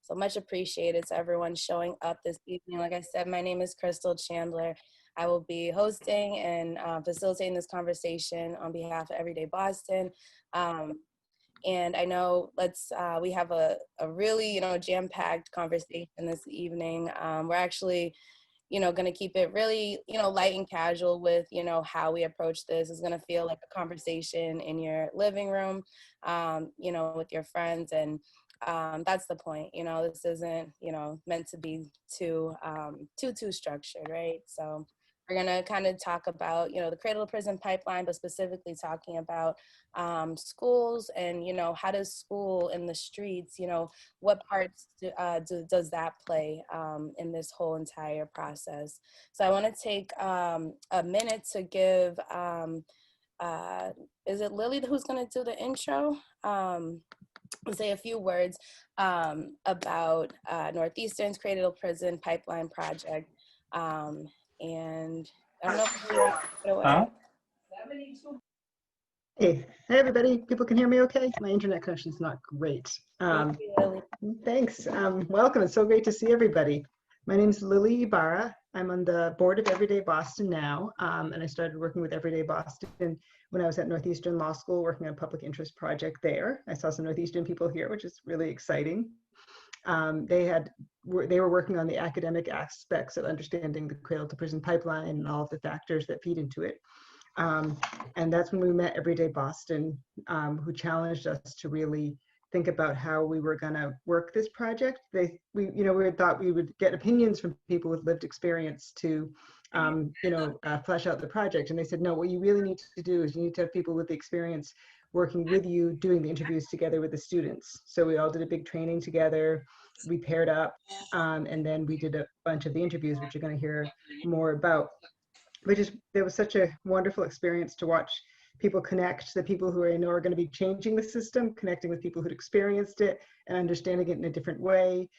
So much appreciated to everyone showing up this evening. Like I said, my name is Crystal Chandler. I will be hosting and facilitating this conversation on behalf of Everyday Boston. And I know we have a really, jam-packed conversation this evening. We're actually, going to keep it really, light and casual with, how we approach this. It's going to feel like a conversation in your living room, with your friends. And that's the point. This isn't, meant to be too structured, right? So we're going to kind of talk about, the Cradle-to-Prison pipeline, but specifically talking about schools and, how does school in the streets, what parts does that play in this whole entire process? So I want to take a minute to give, is it Lily who's going to do the intro? I'll say a few words about Northeastern's Cradle-to-Prison pipeline project. And I don't know if you want to take it away. Hey everybody, people can hear me okay? My internet connection is not great. Thanks, welcome, it's so great to see everybody. My name is Lily Ibarra. I'm on the board of Everyday Boston now, and I started working with Everyday Boston when I was at Northeastern Law School working on a public interest project there. I saw some Northeastern people here, which is really exciting. They were working on the academic aspects of understanding the Cradle-to-Prison pipeline and all of the factors that feed into it. And that's when we met Everyday Boston, who challenged us to really think about how we were going to work this project. We thought we would get opinions from people with lived experience to, flesh out the project. And they said, no, what you really need to do is you need to have people with the experience working with you, doing the interviews together with the students. So we all did a big training together. We paired up, and then we did a bunch of the interviews, which you're going to hear more about. There was such a wonderful experience to watch people connect, the people who I know are going to be changing the system, connecting with people who'd experienced it and understanding it in a different way,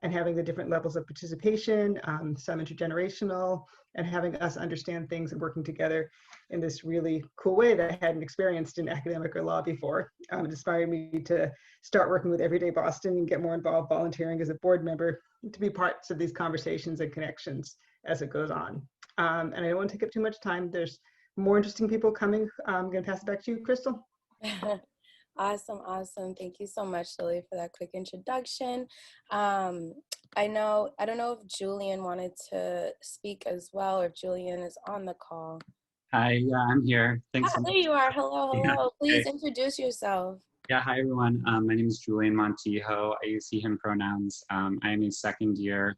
and having the different levels of participation, some intergenerational, and having us understand things and working together in this really cool way that I hadn't experienced in academic or law before. It inspired me to start working with Everyday Boston and get more involved volunteering as a board member to be parts of these conversations and connections as it goes on. And I don't want to take up too much time. There's more interesting people coming. I'm going to pass it back to you, Crystal. Awesome. Thank you so much, Lily, for that quick introduction. I don't know if Julian wanted to speak as well, or if Julian is on the call. Hi, yeah, I'm here. Thanks. There you are. Hello. Yeah. Please introduce yourself. Yeah, hi everyone. My name is Julian Montijo. I use he, him pronouns. I am a second-year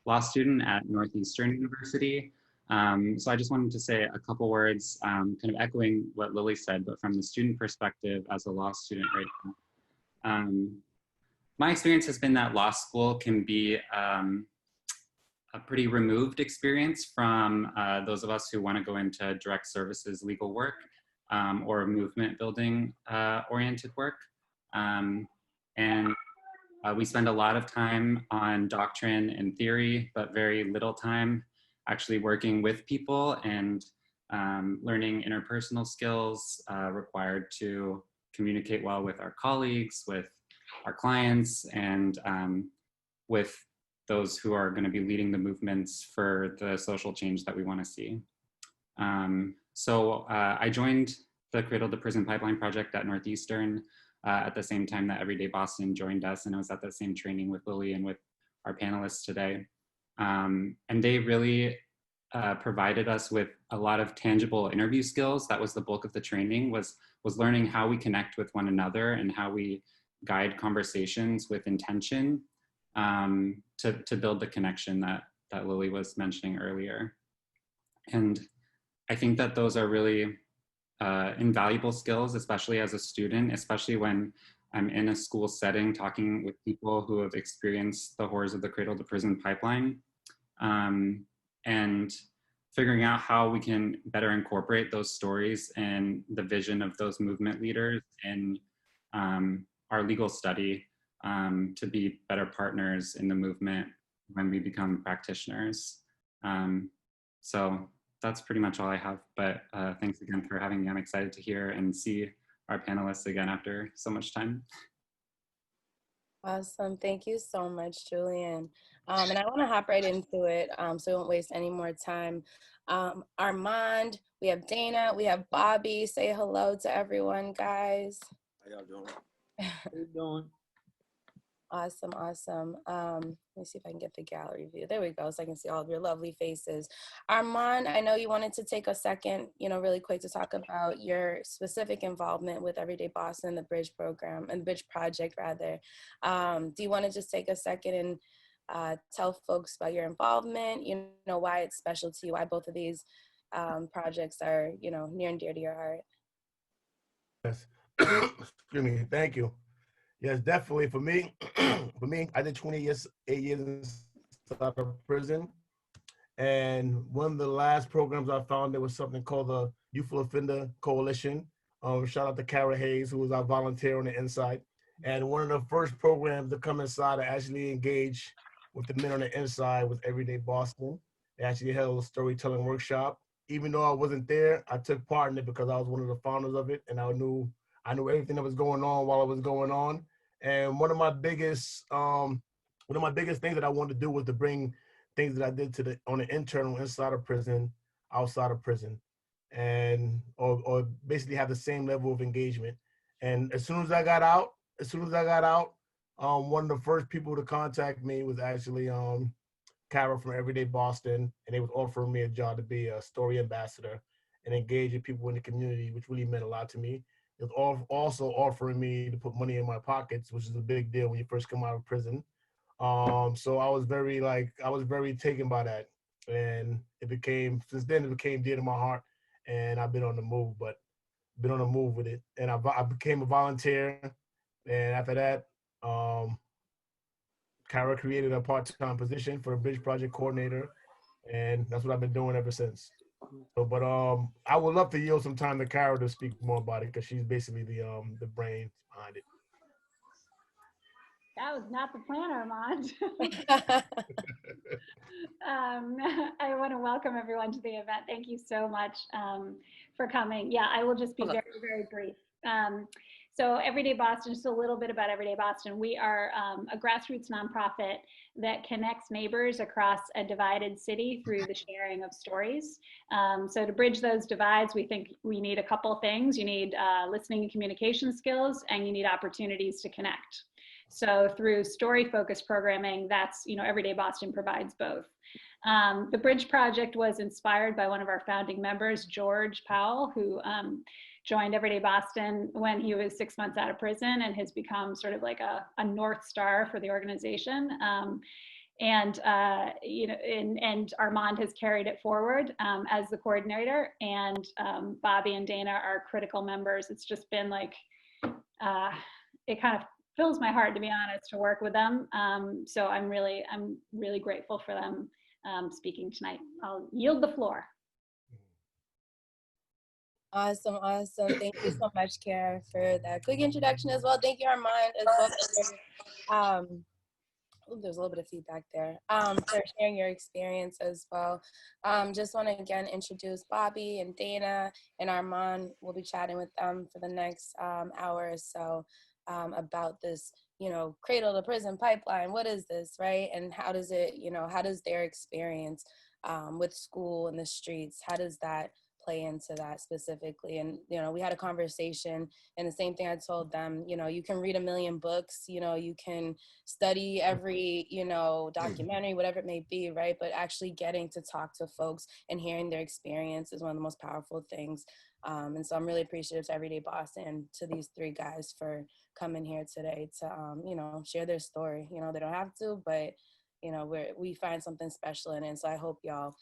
law student at Northeastern University. So I just wanted to say a couple words, kind of echoing what Lily said, but from the student perspective as a law student right now. My experience has been that law school can be a pretty removed experience from those of us who want to go into direct services legal work or movement building oriented work. We spend a lot of time on doctrine and theory, but very little time actually working with people and learning interpersonal skills required to communicate well with our colleagues, with our clients, and with those who are going to be leading the movements for the social change that we want to see. So I joined the Cradle-to-Prison Pipeline Project at Northeastern at the same time that Everyday Boston joined us, and I was at the same training with Lily and with our panelists today. And they really provided us with a lot of tangible interview skills. That was the bulk of the training, was learning how we connect with one another and how we guide conversations with intention to build the connection that Lily was mentioning earlier. And I think that those are really invaluable skills, especially as a student, especially when I'm in a school setting talking with people who have experienced the horrors of the Cradle-to-Prison pipeline, and figuring out how we can better incorporate those stories and the vision of those movement leaders in our legal study to be better partners in the movement when we become practitioners. So that's pretty much all I have, but thanks again for having me. I'm excited to hear and see our panelists again after so much time. Awesome. Thank you so much, Julian. And I want to hop right into it so we won't waste any more time. Armand, we have Dana, we have Bobby. Say hello to everyone, guys. How y'all doing? How you doing? Awesome, awesome. Let me see if I can get the gallery view. There we go, so I can see all of your lovely faces. Armand, I know you wanted to take a second, really quick to talk about your specific involvement with Everyday Boston, the Bridge program, and Bridge project, rather. Do you want to just take a second and tell folks about your involvement, why it's special to you, why both of these projects are, near and dear to your heart? Yes. Excuse me. Thank you. Yes, definitely. For me, I did 8 years inside of prison. And one of the last programs I found, there was something called the Youthful Offender Coalition. Shout out to Kara Hayes, who was our volunteer on the inside. And one of the first programs to come inside to actually engage with the men on the inside was Everyday Boston. They actually held a storytelling workshop. Even though I wasn't there, I took part in it because I was one of the founders of it, and I knew everything that was going on while it was going on. And one of my biggest things that I wanted to do was to bring things that I did on the internal inside of prison, outside of prison, and or basically have the same level of engagement. And as soon as I got out, one of the first people to contact me was actually Carol from Everyday Boston, and they was offering me a job to be a story ambassador and engage with people in the community, which really meant a lot to me. It was also offering me to put money in my pockets, which is a big deal when you first come out of prison. So I was very taken by that, and since then it became dear to my heart, and I've been on the move, with it, and I became a volunteer, and after that, Kara created a part-time position for a bridge project coordinator, and that's what I've been doing ever since. So, but I would love to yield some time to Kara to speak more about it because she's basically the brain behind it. That was not the plan, Armand. I want to welcome everyone to the event. Thank you so much for coming. Yeah, I will just be very, very brief. So Everyday Boston, just a little bit about Everyday Boston. We are a grassroots nonprofit that connects neighbors across a divided city through the sharing of stories. So to bridge those divides, we think we need a couple things. You need listening and communication skills, and you need opportunities to connect. So through story-focused programming, that's, Everyday Boston provides both. The Bridge Project was inspired by one of our founding members, George Powell, who joined Everyday Boston when he was 6 months out of prison and has become sort of like a North Star for the organization. And Armand has carried it forward as the coordinator, and Bobby and Dana are critical members. It's just been like, it kind of fills my heart, to be honest, to work with them. So I'm really grateful for them speaking tonight. I'll yield the floor. Awesome, awesome. Thank you so much, Kara, for that quick introduction as well. Thank you, Armand, as well. There's a little bit of feedback there. For sharing your experience as well. Just want to again introduce Bobby and Dana and Armand. We'll be chatting with them for the next hour or so about this, cradle to prison pipeline. What is this, right? And how does it, how does their experience with school and the streets, how does that play into that specifically? And we had a conversation, and the same thing I told them, you can read 1 million books, you can study every documentary, whatever it may be, right? But actually getting to talk to folks and hearing their experience is one of the most powerful things. And so I'm really appreciative to Everyday Boston and to these 3 guys for coming here today to share their story. They don't have to, but we find something special in it. And so I hope y'all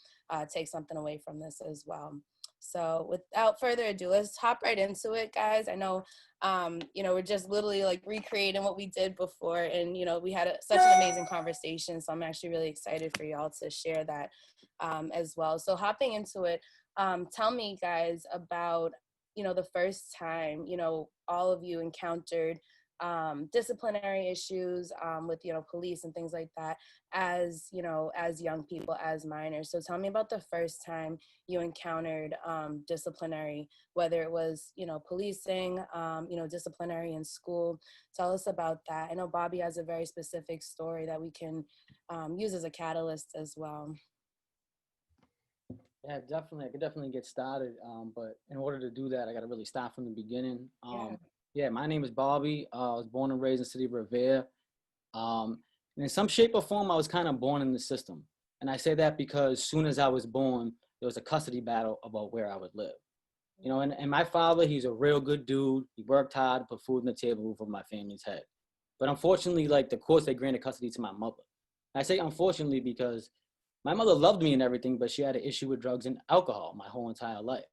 take something away from this as well. So without further ado, let's hop right into it, guys. I know, we're just literally like recreating what we did before, and, we had such an amazing conversation. So I'm actually really excited for y'all to share that as well. So hopping into it, tell me, guys, about, the first time, all of you encountered disciplinary issues with, police and things like that as young people, as minors. So tell me about the first time you encountered disciplinary, whether it was, policing, disciplinary in school. Tell us about that. I know Bobby has a very specific story that we can use as a catalyst as well. Yeah, definitely. I could definitely get started. But in order to do that, I got to really start from the beginning. Yeah, my name is Bobby. I was born and raised in the city of Revere. And in some shape or form, I was kind of born in the system. And I say that because as soon as I was born, there was a custody battle about where I would live. And my father, he's a real good dude. He worked hard, put food on the table for my family's head. But unfortunately, like the courts, they granted custody to my mother. And I say unfortunately because my mother loved me and everything, but she had an issue with drugs and alcohol my whole entire life.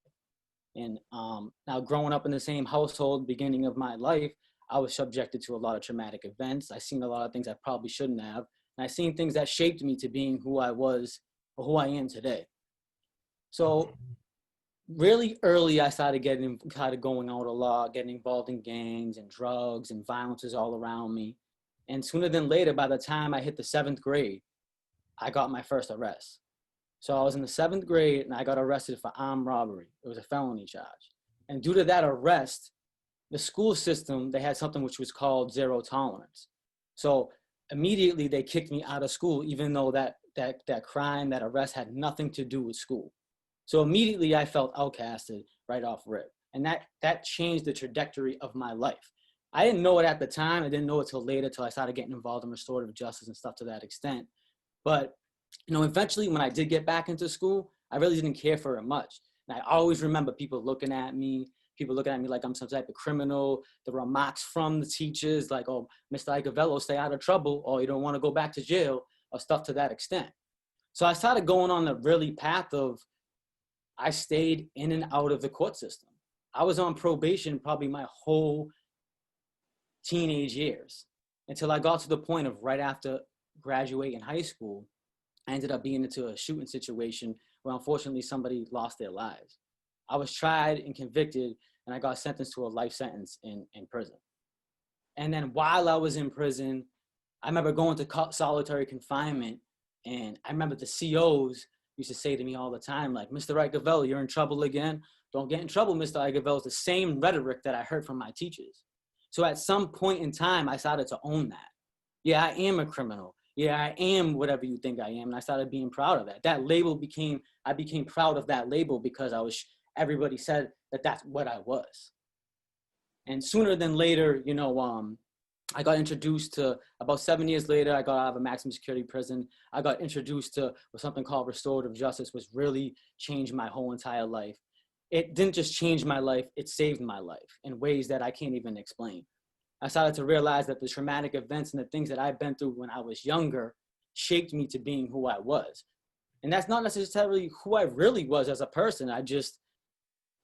And now growing up in the same household, beginning of my life, I was subjected to a lot of traumatic events. I seen a lot of things I probably shouldn't have. And I seen things that shaped me to being who I was or who I am today. So really early, I started going out a lot, getting involved in gangs and drugs and violences all around me. And sooner than later, by the time I hit the 7th grade, I got my first arrest. So I was in the 7th grade and I got arrested for armed robbery. It was a felony charge. And due to that arrest, the school system, they had something which was called zero tolerance. So immediately they kicked me out of school, even though that crime, that arrest had nothing to do with school. So immediately I felt outcasted right off rip. And that changed the trajectory of my life. I didn't know it at the time. I didn't know it till later, till I started getting involved in restorative justice and stuff to that extent. But, eventually when I did get back into school, I really didn't care for it much. And I always remember people looking at me like I'm some type of criminal. The remarks from the teachers like, oh, Mr. Iacoviello, stay out of trouble, or you don't want to go back to jail, or stuff to that extent. So I started going on the really path of, I stayed in and out of the court system. I was on probation probably my whole teenage years until I got to the point of right after graduating high school, I ended up being into a shooting situation where unfortunately somebody lost their lives. I was tried and convicted and I got sentenced to a life sentence in prison. And then while I was in prison, I remember going to solitary confinement, and I remember the COs used to say to me all the time, like, Mr. Iacoviello, you're in trouble again. Don't get in trouble, Mr. Iacoviello. It's the same rhetoric that I heard from my teachers. So at some point in time, I started to own that. Yeah, I am a criminal. Yeah, I am whatever you think I am. And I started being proud of that. I became proud of that label because everybody said that that's what I was. And sooner than later, I got introduced to, about 7 years later, I got out of a maximum security prison. I got introduced to something called restorative justice, which really changed my whole entire life. It didn't just change my life, it saved my life in ways that I can't even explain. I started to realize that the traumatic events and the things that I've been through when I was younger shaped me to being who I was. And that's not necessarily who I really was as a person. I just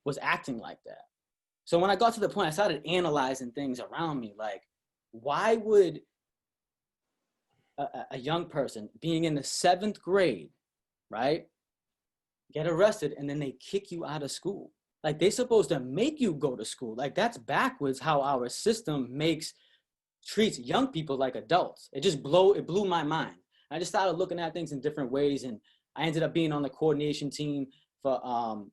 was acting like that. So when I got to the point, I started analyzing things around me, like, why would a young person being in the 7th grade, right, get arrested and then they kick you out of school? Like, they're supposed to make you go to school. Like, that's backwards how our system treats young people like adults. It blew my mind. I just started looking at things in different ways, and I ended up being on the coordination team for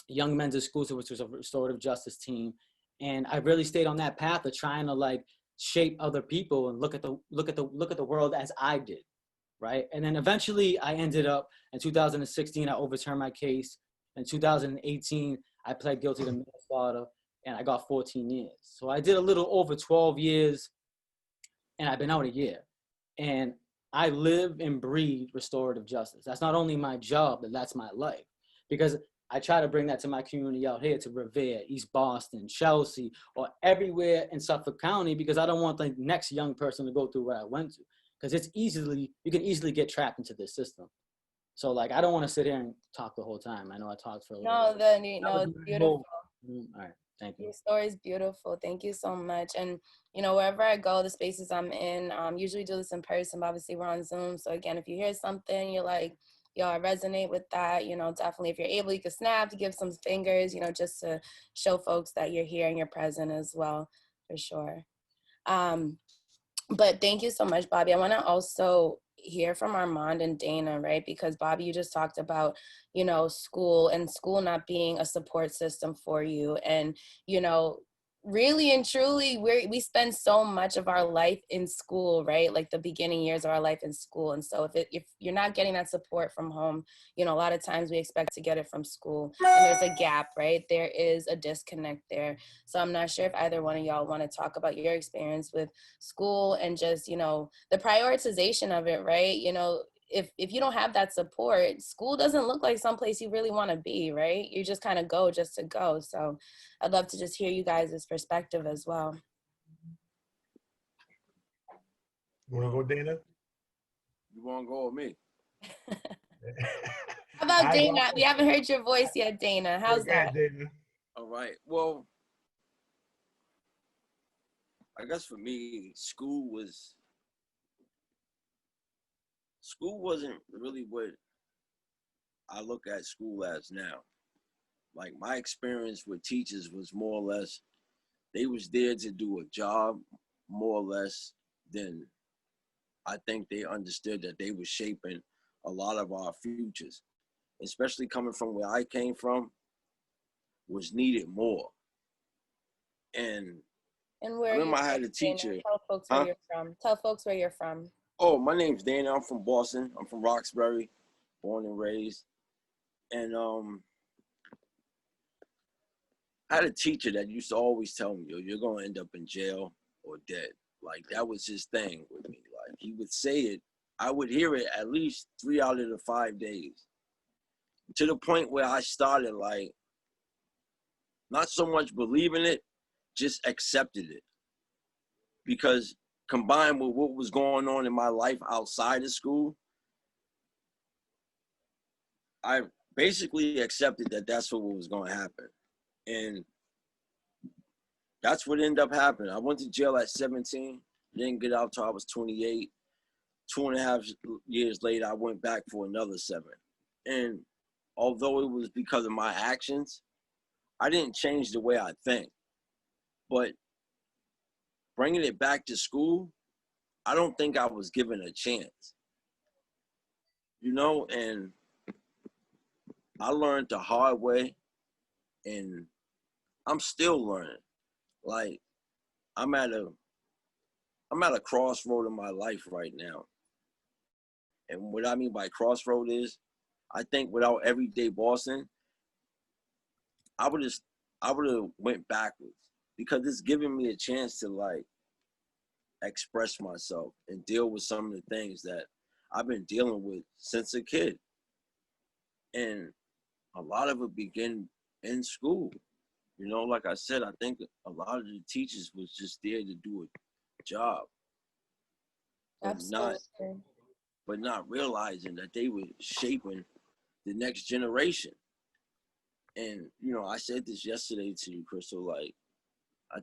Young Men's Exclusive, which was a restorative justice team. And I really stayed on that path of trying to like shape other people and look at the world as I did, right? And then eventually I ended up in 2016, I overturned my case. In 2018, I pled guilty to manslaughter and I got 14 years. So I did a little over 12 years and I've been out a year. And I live and breathe restorative justice. That's not only my job, but that's my life. Because I try to bring that to my community out here, to Revere, East Boston, Chelsea, or everywhere in Suffolk County, because I don't want the next young person to go through what I went through. Because you can easily get trapped into this system. So like, I don't want to sit here and talk the whole time. I know I talked for a little bit. It's beautiful. All right, thank you. Your story is beautiful. Thank you so much. And, wherever I go, the spaces I'm in, usually do this in person, but obviously we're on Zoom. So again, if you hear something, you're like, yo, I resonate with that, definitely if you're able, you can snap, to give some fingers, just to show folks that you're here and you're present as well, for sure. But thank you so much, Bobby. I want to also hear from Armand and Dana, right? Because Bobby, you just talked about, you know, school not being a support system for you. And, you know, really and truly, we spend so much of our life in school, right? Like the beginning years of our life in school. And so if you're not getting that support from home, you know, a lot of times we expect to get it from school, and there's a gap, right? There is a disconnect there. So I'm not sure if either one of y'all want to talk about your experience with school and just, you know, the prioritization of it, right? You know, if you don't have that support, school doesn't look like someplace you really want to be, right? You just kind of go just to go. So I'd love to just hear you guys' perspective as well. You want to go, Dana? You want to go with me? How about Dana? We haven't heard your voice yet, Dana. How's that? Dana. All right. Well, I guess for me, school wasn't really what I look at school as now. Like my experience with teachers was more or less, they was there to do a job more or less than I think they understood that they were shaping a lot of our futures, especially coming from where I came from, was needed more. And where I remember I had a teacher. Dana, tell folks where you're from. Tell folks where you're from. Oh, my name's Dana. I'm from Boston. I'm from Roxbury, born and raised. And I had a teacher that used to always tell me, you're going to end up in jail or dead. Like, that was his thing with me. Like, he would say it. I would hear it at least 3 out of the 5 days. To the point where I started, like, not so much believing it, just accepted it. Because combined with what was going on in my life outside of school, I basically accepted that that's what was going to happen. And that's what ended up happening. I went to jail at 17, didn't get out till I was 28. 2.5 years later, I went back for another 7. And although it was because of my actions, I didn't change the way I think. But bringing it back to school, I don't think I was given a chance. You know, and I learned the hard way, and I'm still learning. Like, I'm at a crossroad in my life right now. And what I mean by crossroad is, I think without Everyday Boston, I would have went backwards, because it's giving me a chance to like express myself and deal with some of the things that I've been dealing with since a kid. And a lot of it began in school. You know, like I said, I think a lot of the teachers was just there to do a job. Absolutely. But not realizing that they were shaping the next generation. And, you know, I said this yesterday to you, Crystal, like, I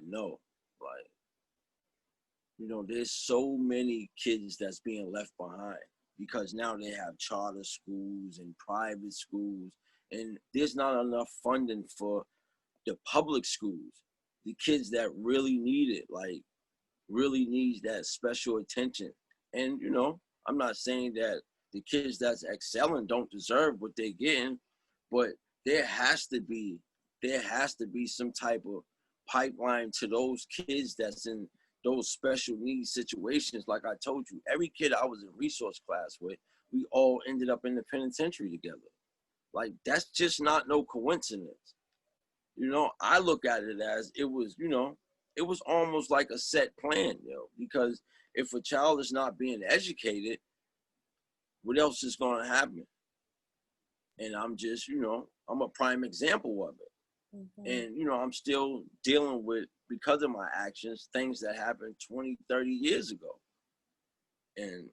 know, like, you know, there's so many kids that's being left behind, because now they have charter schools and private schools, and there's not enough funding for the public schools, the kids that really need it, like, really needs that special attention. And, you know, I'm not saying that the kids that's excelling don't deserve what they're getting, but there has to be some type of pipeline to those kids that's in those special needs situations. Like I told you, every kid I was in resource class with, we all ended up in the penitentiary together. Like, that's just not no coincidence. You know, I look at it as it was, you know, it was almost like a set plan, you know, because if a child is not being educated, what else is going to happen? And I'm just, you know, I'm a prime example of it. Mm-hmm. And, you know, I'm still dealing with, because of my actions, things that happened 20, 30 years ago. And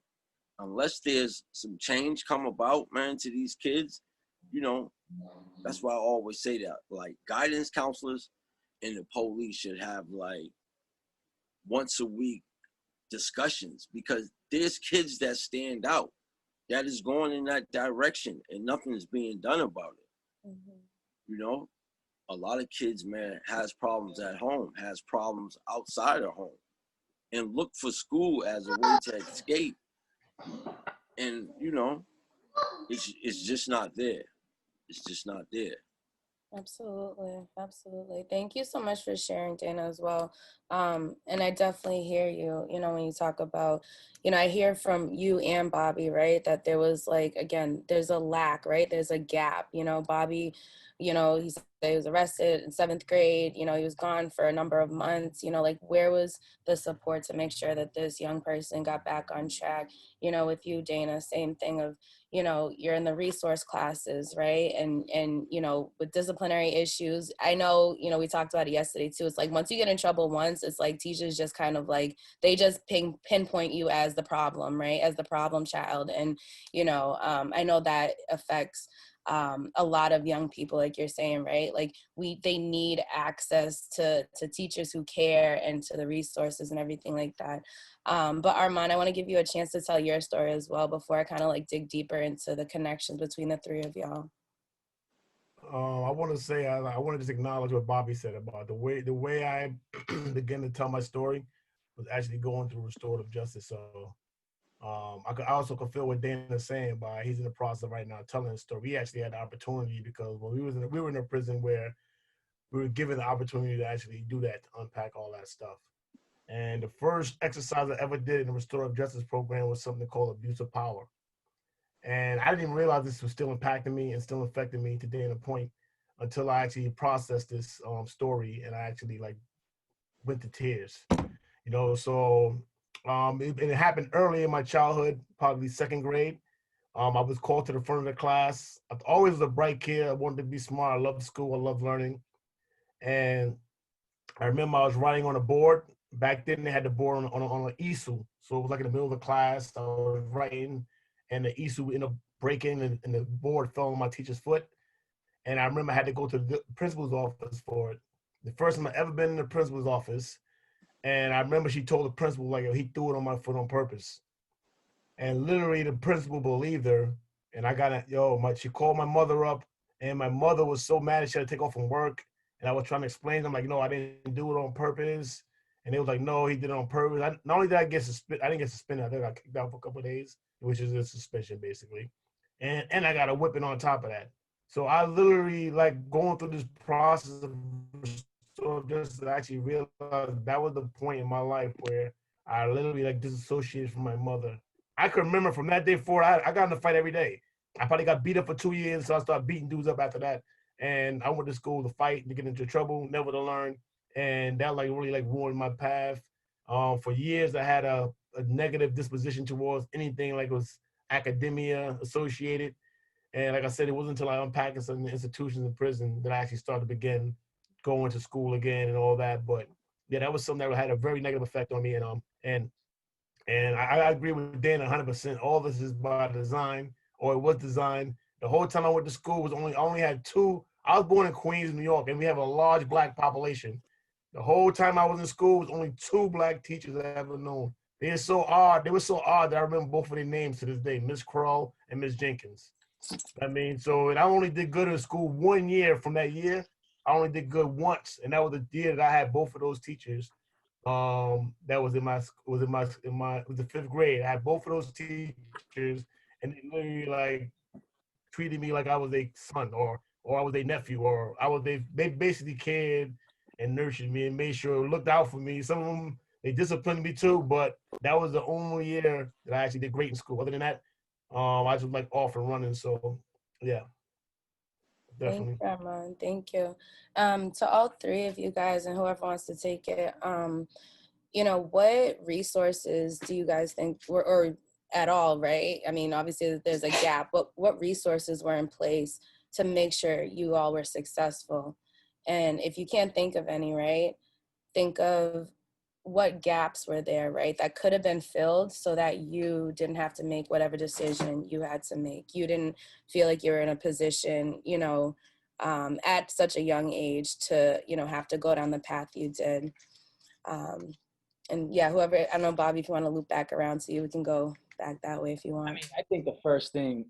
unless there's some change come about, man, to these kids, you know, that's why I always say that, like, guidance counselors and the police should have, like, once a week discussions, because there's kids that stand out, that is going in that direction, and nothing is being done about it. Mm-hmm. You know, a lot of kids, man, has problems at home, has problems outside of home, and look for school as a way to escape. And, you know, it's just not there. It's just not there. Absolutely. Absolutely. Thank you so much for sharing, Dana, as well. And I definitely hear you, you know, when you talk about, you know, I hear from you and Bobby, right, that there was like, again, there's a lack, right? There's a gap, you know. Bobby, you know, he said he was arrested in 7th grade, you know, he was gone for a number of months, you know, like where was the support to make sure that this young person got back on track? You know, with you, Dana, same thing of, you know, you're in the resource classes, right? And, you know, with disciplinary issues, I know, you know, we talked about it yesterday too. It's like, once you get in trouble once, it's like teachers just kind of like, they just pinpoint you as the problem, right? As the problem child. And, you know, I know that affects a lot of young people, like you're saying, right? Like they need access to teachers who care and to the resources and everything like that. But Armand, I want to give you a chance to tell your story as well before I kind of like dig deeper into the connections between the three of y'all. I want to say I want to just acknowledge what Bobby said about the way I began to tell my story was actually going through restorative justice. So I also can feel what Dan is saying by he's in the process right now telling his story. We actually had the opportunity because when we were in a prison where we were given the opportunity to actually do that, to unpack all that stuff. And the first exercise I ever did in the restorative justice program was something called abuse of power. And I didn't even realize this was still impacting me and still affecting me to Dana Point until I actually processed this story and I actually like went to tears. You know, so it happened early in my childhood, probably 2nd grade. I was called to the front of the class. I always was a bright kid. I wanted to be smart. I loved school. I loved learning. And I remember I was writing on a board. Back then they had the board on an easel. So it was like in the middle of the class. I was writing and the easel ended up breaking and the board fell on my teacher's foot. And I remember I had to go to the principal's office for it. The first time I ever been in the principal's office. And I remember she told the principal, like, he threw it on my foot on purpose. And literally the principal believed her. And I got she called my mother up and my mother was so mad that she had to take off from work. And I was trying to explain to them, like, no, I didn't do it on purpose. And they was like, no, he did it on purpose. Not only did I get suspended, I didn't get suspended. I think I got kicked out for a couple of days, which is a suspension basically. And I got a whipping on top of that. So I literally like going through this process of just actually realized that was the point in my life where I literally like disassociated from my mother. I could remember from that day forward, I got in a fight every day. I probably got beat up for 2 years, so I started beating dudes up after that. And I went to school to fight, to get into trouble, never to learn. And that like really like ruined my path. For years, I had a negative disposition towards anything like was academia associated. And like I said, it wasn't until I unpacked in some institutions in prison that I actually started to begin going to school again and all that. But yeah, that was something that had a very negative effect on me. And I agree with Dan 100%. All this is by design, or it was designed. The whole time I went to school was I only had two. I was born in Queens, New York, and we have a large Black population. The whole time I was in school was only 2 Black teachers I ever known. They were so odd. They were so odd that I remember both of their names to this day, Miss Crow and Miss Jenkins. I mean, so and I only did good in school 1 year from that year. I only did good once, and that was the year that I had both of those teachers. That was in the 5th grade. I had both of those teachers, and they literally like treated me like I was a son or I was a nephew or they basically cared and nurtured me and made sure looked out for me. Some of them they disciplined me too, but that was the only year that I actually did great in school. Other than that, I just like off and running. So yeah, definitely. Thank you, Armand. Thank you. To all three of you guys and whoever wants to take it, you know, what resources do you guys think or at all, right? I mean, obviously there's a gap, but what resources were in place to make sure you all were successful? And if you can't think of any, right, think of what gaps were there, right, that could have been filled so that you didn't have to make whatever decision you had to make. You didn't feel like you were in a position, you know, at such a young age to, you know, have to go down the path you did. And yeah, whoever, I don't know, Bobby, if you want to loop back around to you, we can go back that way if you want. I mean, I think the first thing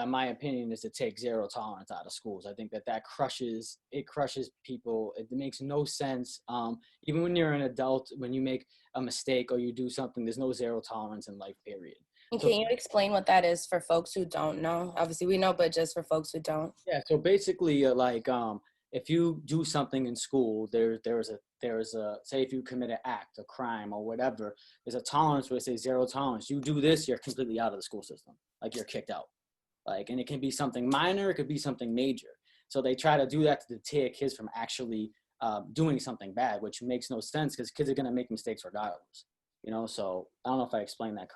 my opinion, is to take zero tolerance out of schools. I think that crushes people. It makes no sense. Even when you're an adult, when you make a mistake or you do something, there's no zero tolerance in life, period. And can you explain what that is for folks who don't know? Obviously we know, but just for folks who don't. Yeah, so basically, if you do something in school, there's a say if you commit an act, a crime or whatever, there's a tolerance where it says zero tolerance. You do this, you're completely out of the school system. Like, you're kicked out. Like, and it can be something minor, it could be something major. So they try to do that to deter kids from actually doing something bad, which makes no sense because kids are going to make mistakes regardless. You know, so I don't know if I explained that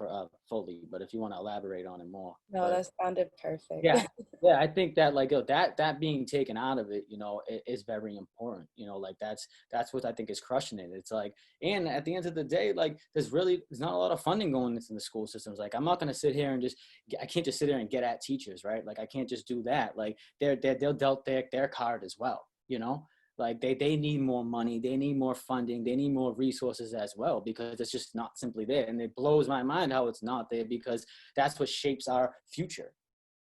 fully, but if you want to elaborate on it more. No, that sounded perfect. Yeah, yeah, I think that, like, that being taken out of it, you know, is very important. You know, like, that's what I think is crushing it. It's like, and at the end of the day, like, there's not a lot of funding going into the school systems. Like, I'm not going to sit here and I can't just sit there and get at teachers, right? Like, I can't just do that. Like, they'll dealt their card as well, you know? Like, they need more money, they need more funding, they need more resources as well, because it's just not simply there. And it blows my mind how it's not there, because that's what shapes our future.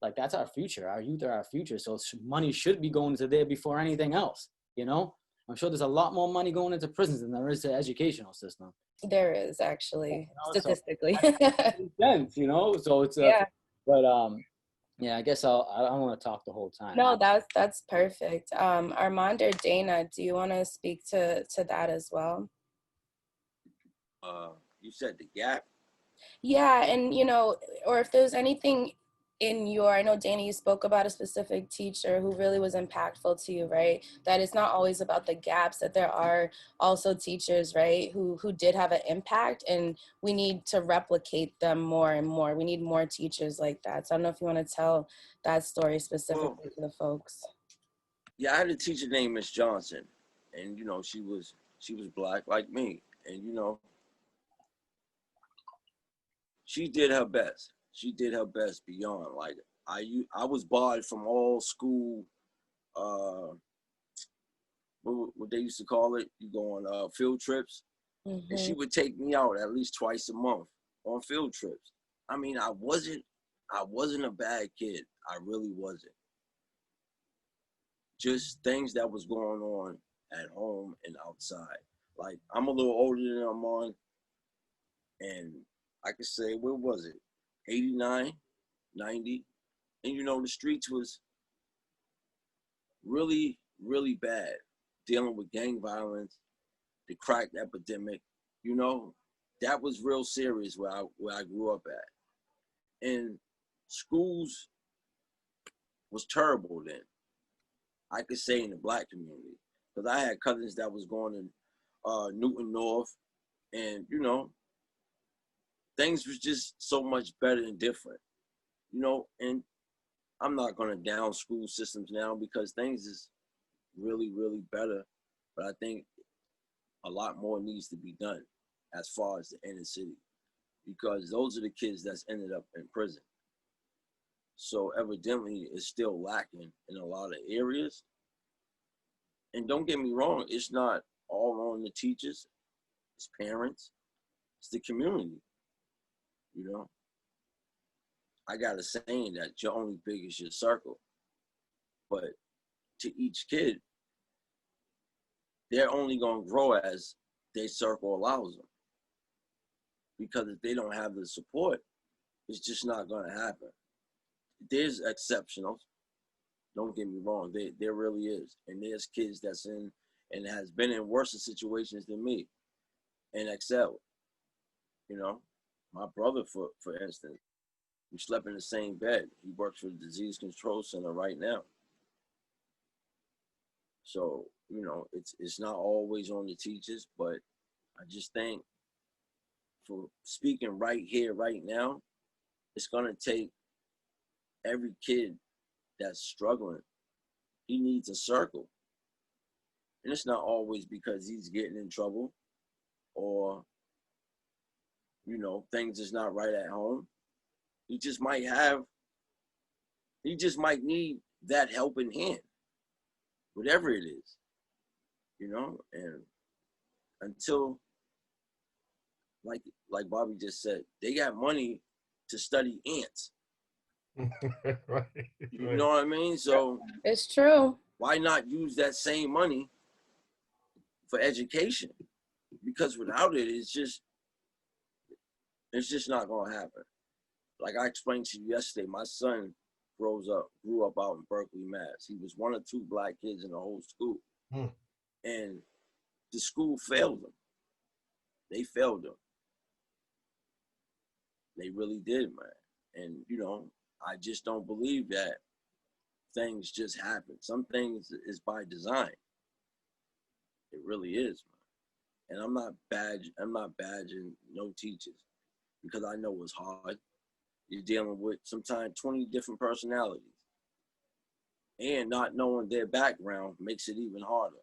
Like, that's our future. Our youth are our future. So money should be going to there before anything else, you know? I'm sure there's a lot more money going into prisons than there is to the educational system. There is, actually, statistically. So makes sense, you know? So it's yeah. But yeah, I guess I don't want to talk the whole time. No, that's perfect. Armand or Dana, do you want to speak to that as well? You said the gap. Yeah, and you know, or if there's anything I know Dana, you spoke about a specific teacher who really was impactful to you, right? That it's not always about the gaps, that there are also teachers, right, who did have an impact, and we need to replicate them more and more. We need more teachers like that. So I don't know if you want to tell that story specifically to the folks. Yeah, I had a teacher named Miss Johnson, and you know, she was Black like me, and you know, she did her best. She did her best beyond. Like, I was barred from all school, what they used to call it. You go on field trips, and she would take me out at least twice a month on field trips. I mean, I wasn't a bad kid. I really wasn't. Just things that was going on at home and outside. Like, I'm a little older than Armand, and I could say, where was it? 89, 90. And you know, the streets was really, really bad. Dealing with gang violence, the crack epidemic, you know, that was real serious where I grew up at. And schools was terrible then. I could say in the Black community, because I had cousins that was going to Newton North, and you know, things was just so much better and different, you know. And I'm not going to down school systems now, because things is really, really better, but I think a lot more needs to be done as far as the inner city, because those are the kids that's ended up in prison. So evidently it's still lacking in a lot of areas. And don't get me wrong, it's not all on the teachers, it's parents, it's the community, you know. I got a saying that you're only big as your circle, but to each kid, they're only gonna grow as their circle allows them. Because if they don't have the support, it's just not gonna happen. There's exceptionals, don't get me wrong, there really is. And there's kids that's in and has been in worse situations than me and excelled. You know, my brother, for instance, we slept in the same bed. He works for the Disease Control Center right now. So, you know, it's not always on the teachers, but I just think, for speaking right here, right now, it's gonna take every kid that's struggling, he needs a circle. And it's not always because he's getting in trouble or, you know, things is not right at home. He just might need that helping hand, whatever it is, you know. And until, like Bobby just said, they got money to study ants. Right. You know what I mean? So It's true. why not use that same money for education? Because without it, it's just not gonna happen. Like I explained to you yesterday, my son grew up out in Berkeley, Mass. He was one of two black kids in the whole school. And the school failed him. They failed him. They really did, man. And you know, I just don't believe that things just happen. Some things is by design. It really is, man. And I'm not badging no teachers because I know it's hard. You're dealing with sometimes 20 different personalities. And not knowing their background makes it even harder.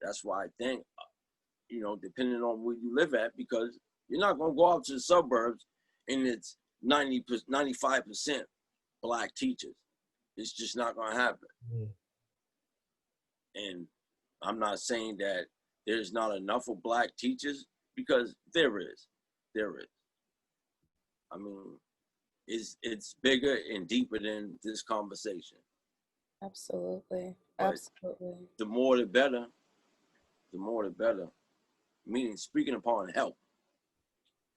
That's why I think, you know, depending on where you live at, because you're not going to go out to the suburbs and it's 95% black teachers. It's just not going to happen. And I'm not saying that there's not enough of black teachers, because there is. I mean, it's bigger and deeper than this conversation. Absolutely. But Absolutely. the more the better. Meaning speaking upon help.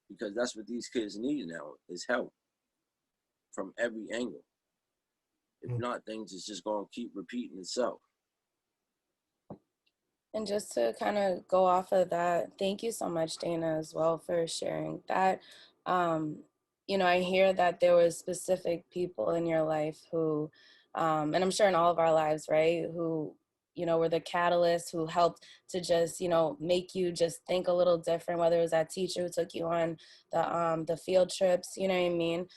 Because that's what these kids need now, is help from every angle. If not, things is just going to keep repeating itself. And just to kind of go off of that, thank you so much, Dana, as well, for sharing that. You know, I hear that there were specific people in your life who, and I'm sure in all of our lives, right, who, you know, were the catalyst, who helped to just, you know, make you just think a little different, whether it was that teacher who took you on the field trips, you know what I mean?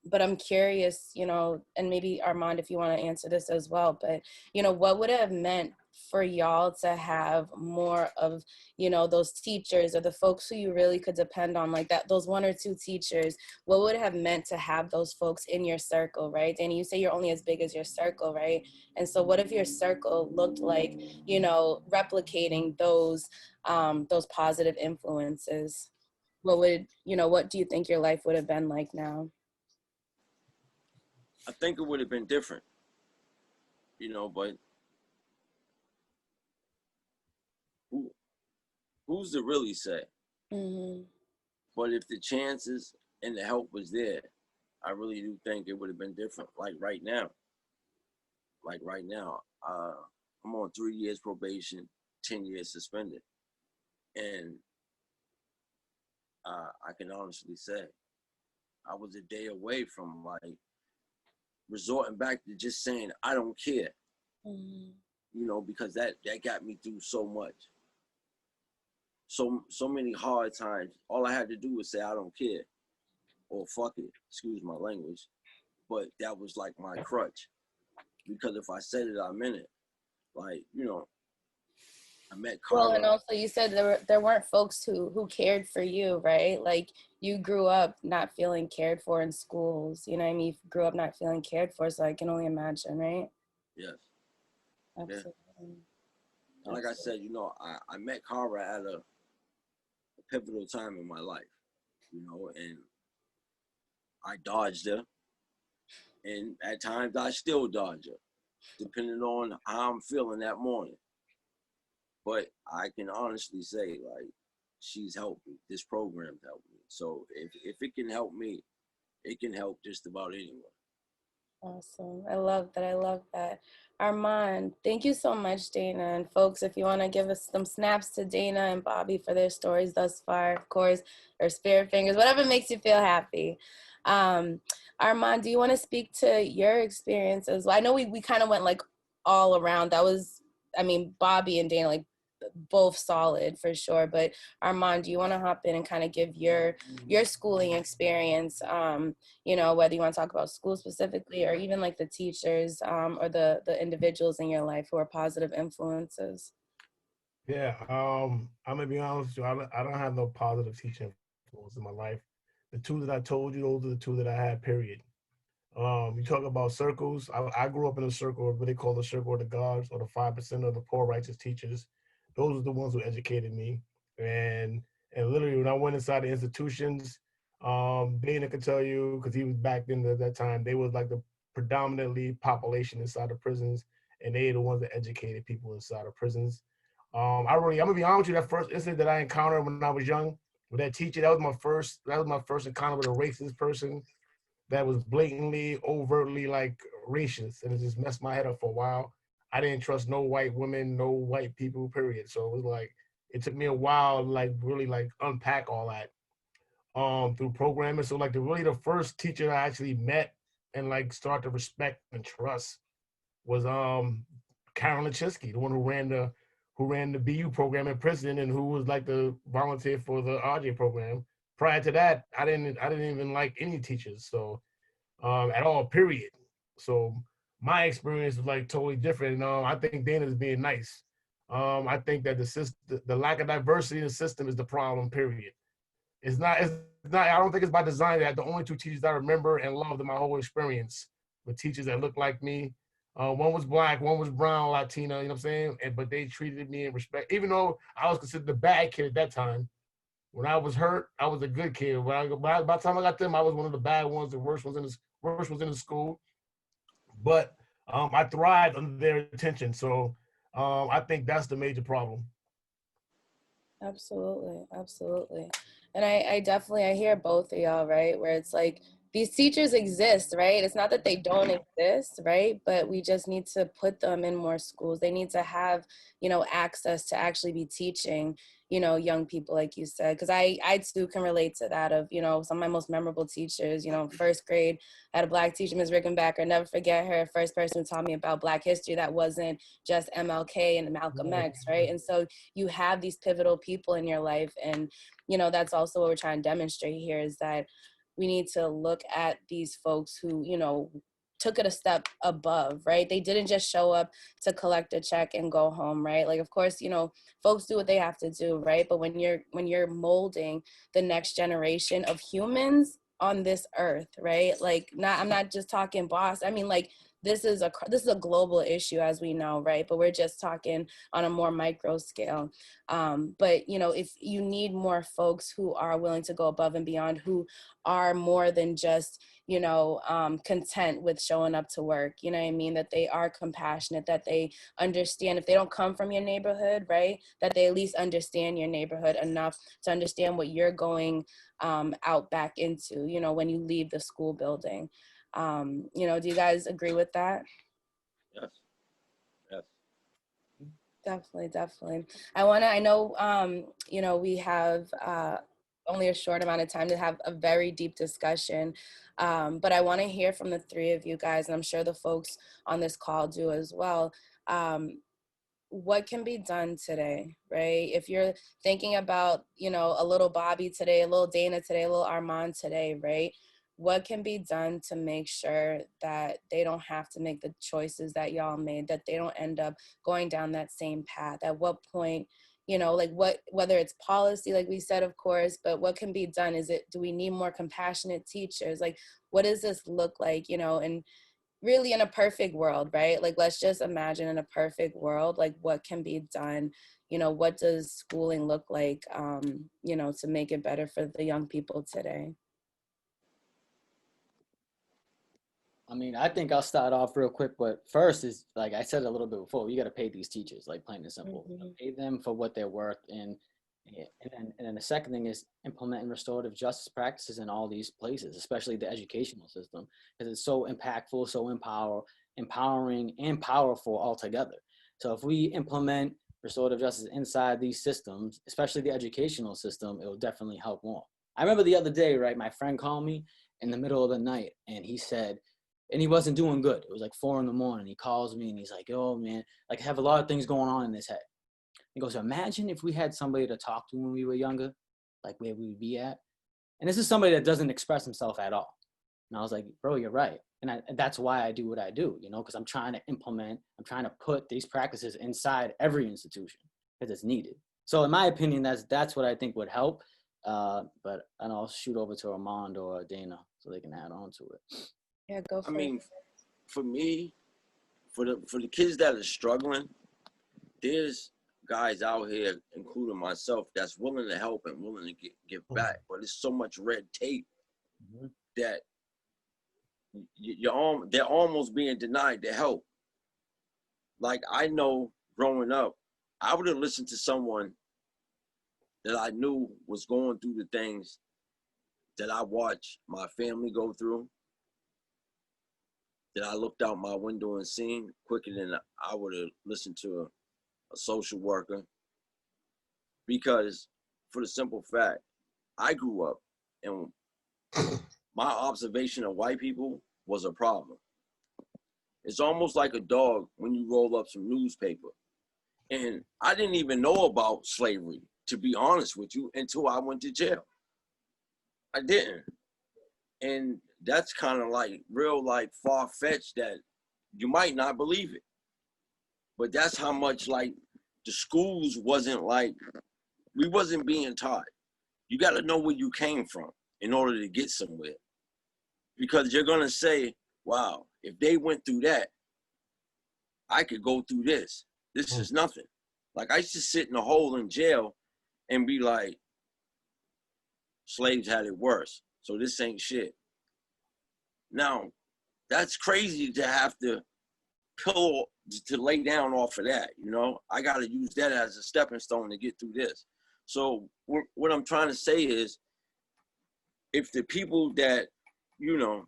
But I'm curious, you know, and maybe Armand, if you want to answer this as well, but, you know, what would it have meant for y'all to have more of, you know, those teachers or the folks who you really could depend on, like that, those one or two teachers? What would it have meant to have those folks in your circle, right? Danny, you say you're only as big as your circle, right? And so what if your circle looked like, you know, replicating those positive influences? What would, you know, what do you think your life would have been like now? I think it would have been different, you know, but who's to really say? But if the chances and the help was there, I really do think it would have been different. Like right now, I'm on 3 years probation, 10 years suspended. And I can honestly say I was a day away from like resorting back to just saying, I don't care, you know, because that got me through so much. So many hard times. All I had to do was say, I don't care, or fuck it, excuse my language. But that was like my crutch, because if I said it, I meant it. Like, you know, I met Carla. Well, and also you said there weren't folks who cared for you, right? Like you grew up not feeling cared for in schools, you know what I mean? You grew up not feeling cared for, so I can only imagine, right? Yes. Absolutely. Yeah. Like I said, you know, I met Carla at a pivotal time in my life, you know, and I dodged her. And at times I still dodge her, depending on how I'm feeling that morning. But I can honestly say, like, she's helped me. This program's helped me. So if it can help me, it can help just about anyone. Awesome. I love that. I love that. Armand, thank you so much, Dana. And folks, if you want to give us some snaps to Dana and Bobby for their stories thus far, of course, or spirit fingers, whatever makes you feel happy. Armand, do you want to speak to your experiences? Well, I know we kind of went like all around. That was, I mean, Bobby and Dana, like both solid for sure, but Armand, do you want to hop in and kind of give your schooling experience, you know, whether you want to talk about school specifically or even like the teachers or the individuals in your life who are positive influences? Yeah, I'm gonna be honest with you. I don't have no positive teaching influence in my life. The two that I told you, those are the two that I had, period. You talk about circles. I grew up in a circle of what they call the circle of the gods, or the 5% of the poor righteous teachers. Those are the ones who educated me. And literally when I went inside the institutions, Dana could tell you, because he was back then at that time, they was like the predominantly population inside of prisons, and they the ones that educated people inside of prisons. I'm gonna be honest with you, that first incident that I encountered when I was young with that teacher, that was my first encounter with a racist person that was blatantly, overtly like racist, and it just messed my head up for a while. I didn't trust no white women, no white people, period. So it was like, it took me a while to like really like unpack all that through programming. So like the first teacher I actually met and like start to respect and trust was Karen Lachinsky, the one who ran the BU program in prison and who was like the volunteer for the RJ program. Prior to that, I didn't even like any teachers, so at all, period. So my experience was like totally different. And I think Dana's being nice. I think that the lack of diversity in the system is the problem, period. It's not, I don't think it's by design. That the only two teachers I remember and loved in my whole experience were teachers that looked like me. One was black, one was brown, Latina, you know what I'm saying? But they treated me in respect, even though I was considered the bad kid at that time. When I was hurt, I was a good kid. By the time I got them, I was one of the bad ones, the worst ones in the school. But I thrived under their attention. So I think that's the major problem. Absolutely, absolutely. And I definitely, I hear both of y'all, right? Where it's like, these teachers exist, right? It's not that they don't exist, right? But we just need to put them in more schools. They need to have, access to actually be teaching, young people, like you said. Because I too can relate to that of, some of my most memorable teachers, first grade, I had a black teacher, Ms. Rickenbacker. Never forget her, first person who taught me about Black history that wasn't just MLK and Malcolm X, right? And so you have these pivotal people in your life. And, that's also what we're trying to demonstrate here is that we need to look at these folks who, took it a step above, right? They didn't just show up to collect a check and go home, right? Like, of course, folks do what they have to do, right? But when you're molding the next generation of humans on this earth, right? Like, I'm not just talking boss. I mean, like, this is a global issue, as we know, right? But we're just talking on a more micro scale. But if you need more folks who are willing to go above and beyond, who are more than just content with showing up to work, you know what I mean, that they are compassionate, that they understand, if they don't come from your neighborhood, right, that they at least understand your neighborhood enough to understand what you're going out back into, when you leave the school building. Do you guys agree with that? Yes. Yes. Definitely. I know, we have only a short amount of time to have a very deep discussion, but I want to hear from the three of you guys, and I'm sure the folks on this call do as well. What can be done today, right? If you're thinking about, a little Bobby today, a little Dana today, a little Armand today, right? What can be done to make sure that they don't have to make the choices that y'all made, that they don't end up going down that same path? At what point, like whether it's policy, like we said, of course, but what can be done? Do we need more compassionate teachers? Like, what does this look like, and really in a perfect world, right? Like, let's just imagine in a perfect world, like what can be done, what does schooling look like, to make it better for the young people today? I mean, I think I'll start off real quick, but first is, like I said a little bit before, you got to pay these teachers, like plain and simple. Mm-hmm. Pay them for what they're worth. And then the second thing is implementing restorative justice practices in all these places, especially the educational system, because it's so impactful, so empowering and powerful altogether. So if we implement restorative justice inside these systems, especially the educational system, it will definitely help more. I remember the other day, right, my friend called me in the middle of the night and he said, and he wasn't doing good. It was like 4 a.m. He calls me and he's like, "Oh man, like I have a lot of things going on in his head." He goes, "Imagine if we had somebody to talk to when we were younger, like where we would be at." And this is somebody that doesn't express himself at all. And I was like, "Bro, you're right." And that's why I do what I do, because I'm trying to put these practices inside every institution because it's needed. So in my opinion, that's what I think would help. And I'll shoot over to Armand or Dana so they can add on to it. Yeah, go for it. I mean, for me, for the kids that are struggling, there's guys out here, including myself, that's willing to help and willing to give back. But it's so much red tape that they're almost being denied the help. Like, I know growing up, I would have listened to someone that I knew was going through the things that I watched my family go through, that I looked out my window and seen quicker than I would have listened to a social worker. Because for the simple fact, I grew up and my observation of white people was a problem. It's almost like a dog when you roll up some newspaper. And I didn't even know about slavery, to be honest with you, until I went to jail. I didn't. And that's kind of like real, like, far-fetched that you might not believe it. But that's how much, like, the schools wasn't like, we wasn't being taught. You got to know where you came from in order to get somewhere. Because you're going to say, wow, if they went through that, I could go through this. This is nothing. Like, I used to sit in a hole in jail and be like, slaves had it worse, so this ain't shit. Now, that's crazy to have to lay down off of that, you know? I got to use that as a stepping stone to get through this. So what I'm trying to say is, if the people that, you know,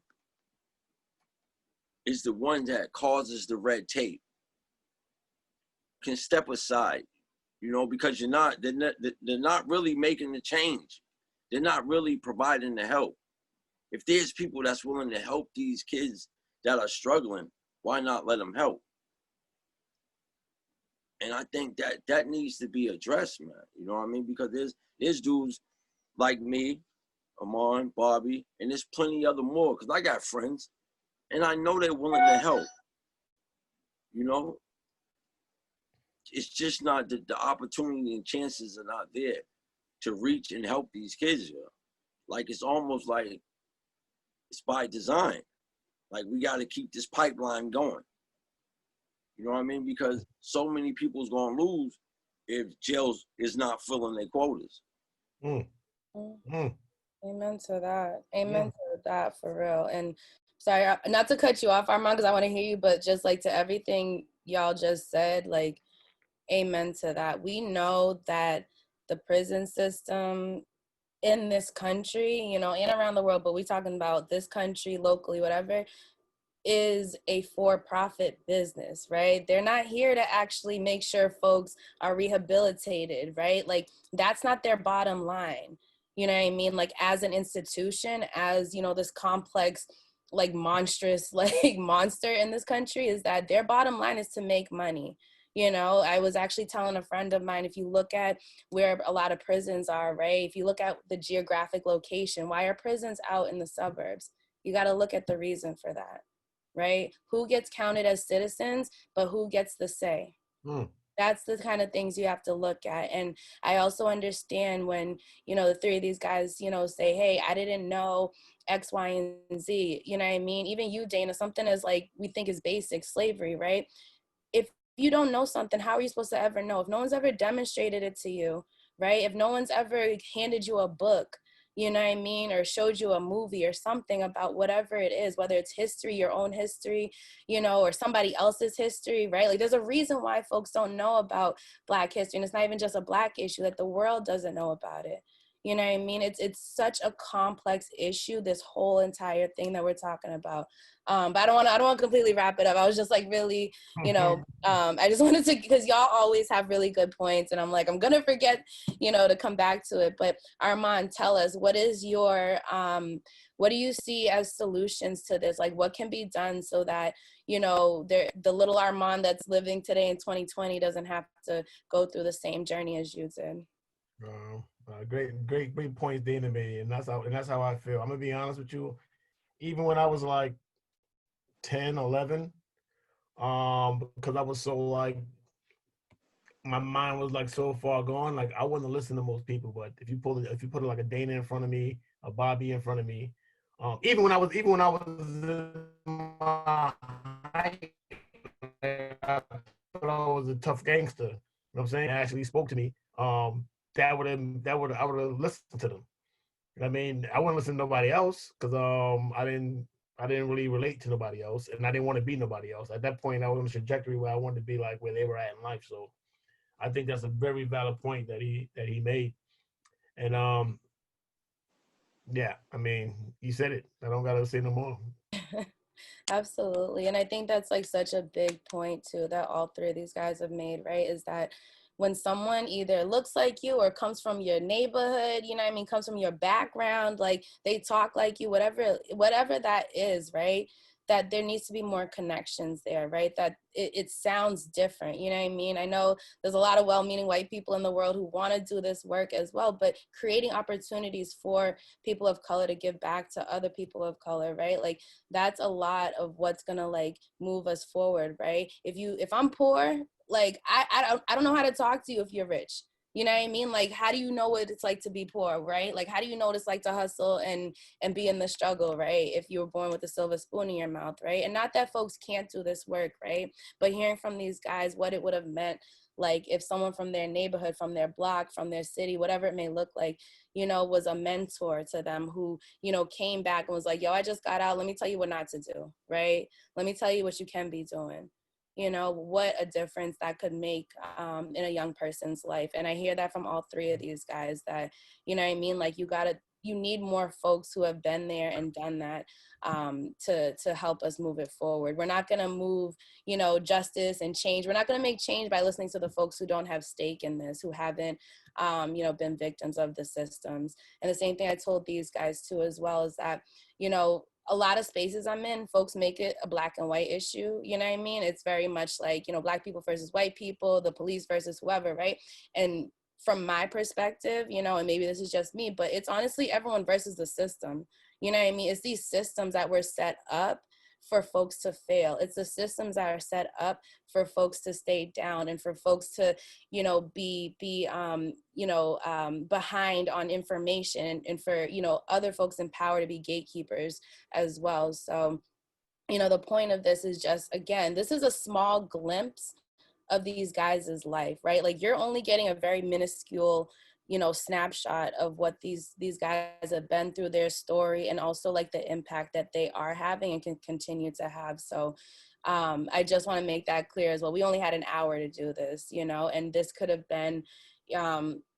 is the one that causes the red tape can step aside, you know, because they're not really making the change. They're not really providing the help. If there's people that's willing to help these kids that are struggling, why not let them help? And I think that needs to be addressed, man. You know what I mean? Because there's dudes like me, Armand, Bobby, and there's plenty other more, because I got friends, and I know they're willing to help. You know? It's just not the opportunity and chances are not there to reach and help these kids. You know? Like, it's almost like it's by design. Like, we got to keep this pipeline going. You know what I mean? Because so many people's going to lose if jails is not filling their quotas. Amen to that. Amen to that, for real. And sorry, not to cut you off, Armand, because I want to hear you, but just like to everything y'all just said, like, amen to that. We know that the prison system in this country, you know, and around the world, but we're talking about this country, locally, whatever, is a for-profit business, right? They're not here to actually make sure folks are rehabilitated, right? Like, that's not their bottom line. You know what I mean? Like, as an institution, as, you know, this complex, like, monstrous, like, monster in this country, is that their bottom line is to make money. You know, I was actually telling a friend of mine, if you look at where a lot of prisons are, right? If you look at the geographic location, why are prisons out in the suburbs? You got to look at the reason for that, right? Who gets counted as citizens, but who gets the say? That's the kind of things you have to look at. And I also understand when, you know, the three of these guys, you know, say, hey, I didn't know X, Y, and Z. You know what I mean? Even you, Dana, something as like we think is basic, slavery, right? If you don't know something, how are you supposed to ever know? If no one's ever demonstrated it to you, right? If no one's ever handed you a book, you know what I mean, or showed you a movie or something about whatever it is, whether it's history, your own history, you know, or somebody else's history, right? Like, there's a reason why folks don't know about Black history, and it's not even just a Black issue, that the world doesn't know about it. You know what I mean? It's such a complex issue, this whole entire thing that we're talking about. But I don't want to completely wrap it up. I was just like, really, you know, I just wanted to, because y'all always have really good points, and I'm like, I'm gonna forget, you know, to come back to it. But Armand, tell us, what is your, what do you see as solutions to this? Like, what can be done so that, you know, the little Armand that's living today in 2020 doesn't have to go through the same journey as you did? Great points Dana made, and that's how I feel. I'm gonna be honest with you. Even when I was like 10, 11, because I was so like, my mind was like so far gone. Like, I wouldn't listen to most people, but if you put like a Dana in front of me, a Bobby in front of me, even when I was in my height, I thought I was a tough gangster. You know what I'm saying? They actually spoke to me. I would have listened to them. I mean, I wouldn't listen to nobody else because I didn't really relate to nobody else, and I didn't want to be nobody else. At that point, I was on a trajectory where I wanted to be like where they were at in life. So I think that's a very valid point that he made. And yeah, I mean, you said it. I don't gotta say no more. Absolutely. And I think that's like such a big point too that all three of these guys have made, right? Is that when someone either looks like you or comes from your neighborhood, you know what I mean, comes from your background, like they talk like you, whatever that is, right? That there needs to be more connections there, right? That it sounds different, you know what I mean? I know there's a lot of well-meaning white people in the world who want to do this work as well, but creating opportunities for people of color to give back to other people of color, right? Like that's a lot of what's gonna like move us forward, right? If I'm poor, like I don't know how to talk to you if you're rich. You know what I mean? Like, how do you know what it's like to be poor, right? Like, how do you know what it's like to hustle and be in the struggle, right? If you were born with a silver spoon in your mouth, right? And not that folks can't do this work, right? But hearing from these guys what it would have meant, like if someone from their neighborhood, from their block, from their city, whatever it may look like, you know, was a mentor to them who, you know, came back and was like, yo, I just got out. Let me tell you what not to do, right? Let me tell you what you can be doing. You know, what a difference that could make in a young person's life. And I hear that from all three of these guys that, you know what I mean? Like you need more folks who have been there and done that to help us move it forward. We're not going to move, you know, justice and change. We're not going to make change by listening to the folks who don't have stake in this, who haven't, you know, been victims of the systems. And the same thing I told these guys too, as well, is that, you know, a lot of spaces I'm in, folks make it a black and white issue. You know what I mean? It's very much like, you know, black people versus white people, the police versus whoever, right? And from my perspective, you know, and maybe this is just me, but it's honestly everyone versus the system. You know what I mean? It's these systems that were set up for folks to fail. It's the systems that are set up for folks to stay down and for folks to, you know, be behind on information and for, you know, other folks in power to be gatekeepers as well. So, you know, the point of this is just, again, this is a small glimpse of these guys' life, right? Like you're only getting a very minuscule, you know, snapshot of what these guys have been through, their story, and also like the impact that they are having and can continue to have. So I just want to make that clear as well. We only had an hour to do this, you know, and this could have been,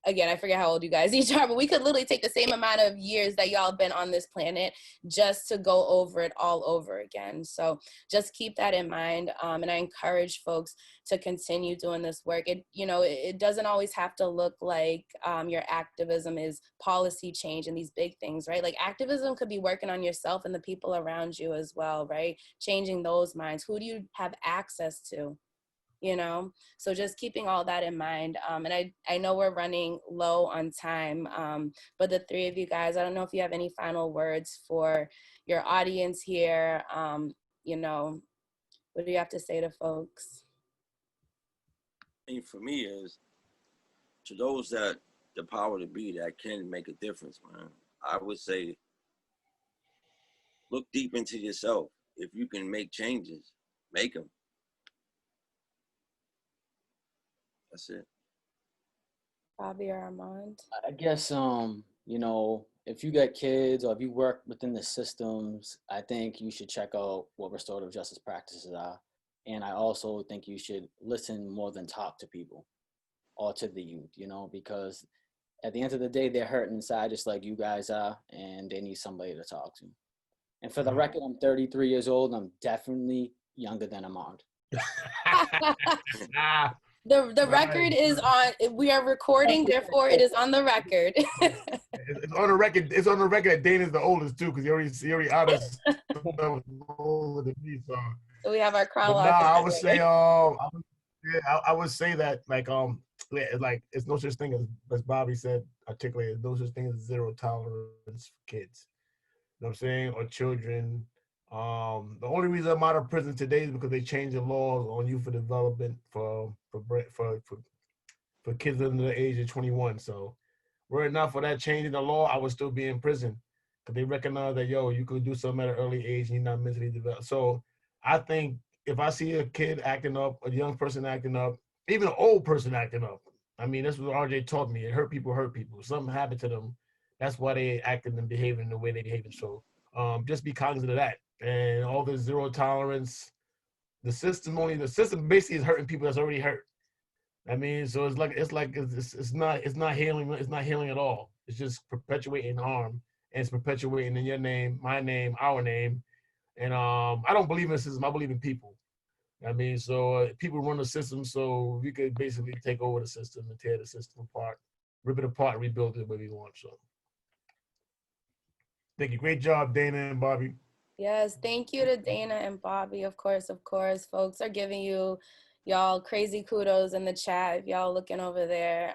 again, I forget how old you guys each are, but we could literally take the same amount of years that y'all have been on this planet just to go over it all over again. So just keep that in mind. And I encourage folks to continue doing this work. It, you know, it doesn't always have to look like your activism is policy change and these big things, right? Like activism could be working on yourself and the people around you as well, right? Changing those minds. Who do you have access to? You know, so just keeping all that in mind. And I know we're running low on time, but the three of you guys, I don't know if you have any final words for your audience here. You know, what do you have to say to folks? And for me is to those that the power to be that can make a difference, man. I would say look deep into yourself. If you can make changes, make them. That's it. Bobby or Armand? I guess, you know, if you got kids or if you work within the systems, I think you should check out what restorative justice practices are. And I also think you should listen more than talk to people or to the youth, you know, because at the end of the day, they're hurting inside just like you guys are, and they need somebody to talk to. And for the record, I'm 33 years old, and I'm definitely younger than Armand. The record is on. We are recording, therefore it is on the record. It's on the record. It's on the record that Dana's the oldest too, because he already out of older than me. So we have our crown. But I would say, I would say that like it's no such thing as Bobby said, articulated. No such thing as zero tolerance for kids. You know what I'm saying, or children. The only reason I'm out of prison today is because they changed the laws on youth development for kids under the age of 21. So were it not for that change in the law, I would still be in prison because they recognize that, yo, you could do something at an early age and you're not mentally developed. So I think if I see a kid acting up, a young person acting up, even an old person acting up, I mean, that's what RJ taught me. It hurt people. Something happened to them That's why they acting and behaving the way they behaving. So just be cognizant of that. And all the zero tolerance, the system basically is hurting people that's already hurt. I mean, so it's not healing at all. It's just perpetuating harm, and it's perpetuating in your name, my name, our name. And I don't believe in the system. I believe in people. I mean, so people run the system, so we could basically take over the system and tear the system apart, rip it apart, rebuild it the way we want. So thank you. Great job, Dana and Bobby. Yes, thank you to Dana and Bobby. Of course, folks are giving y'all crazy kudos in the chat if y'all looking over there.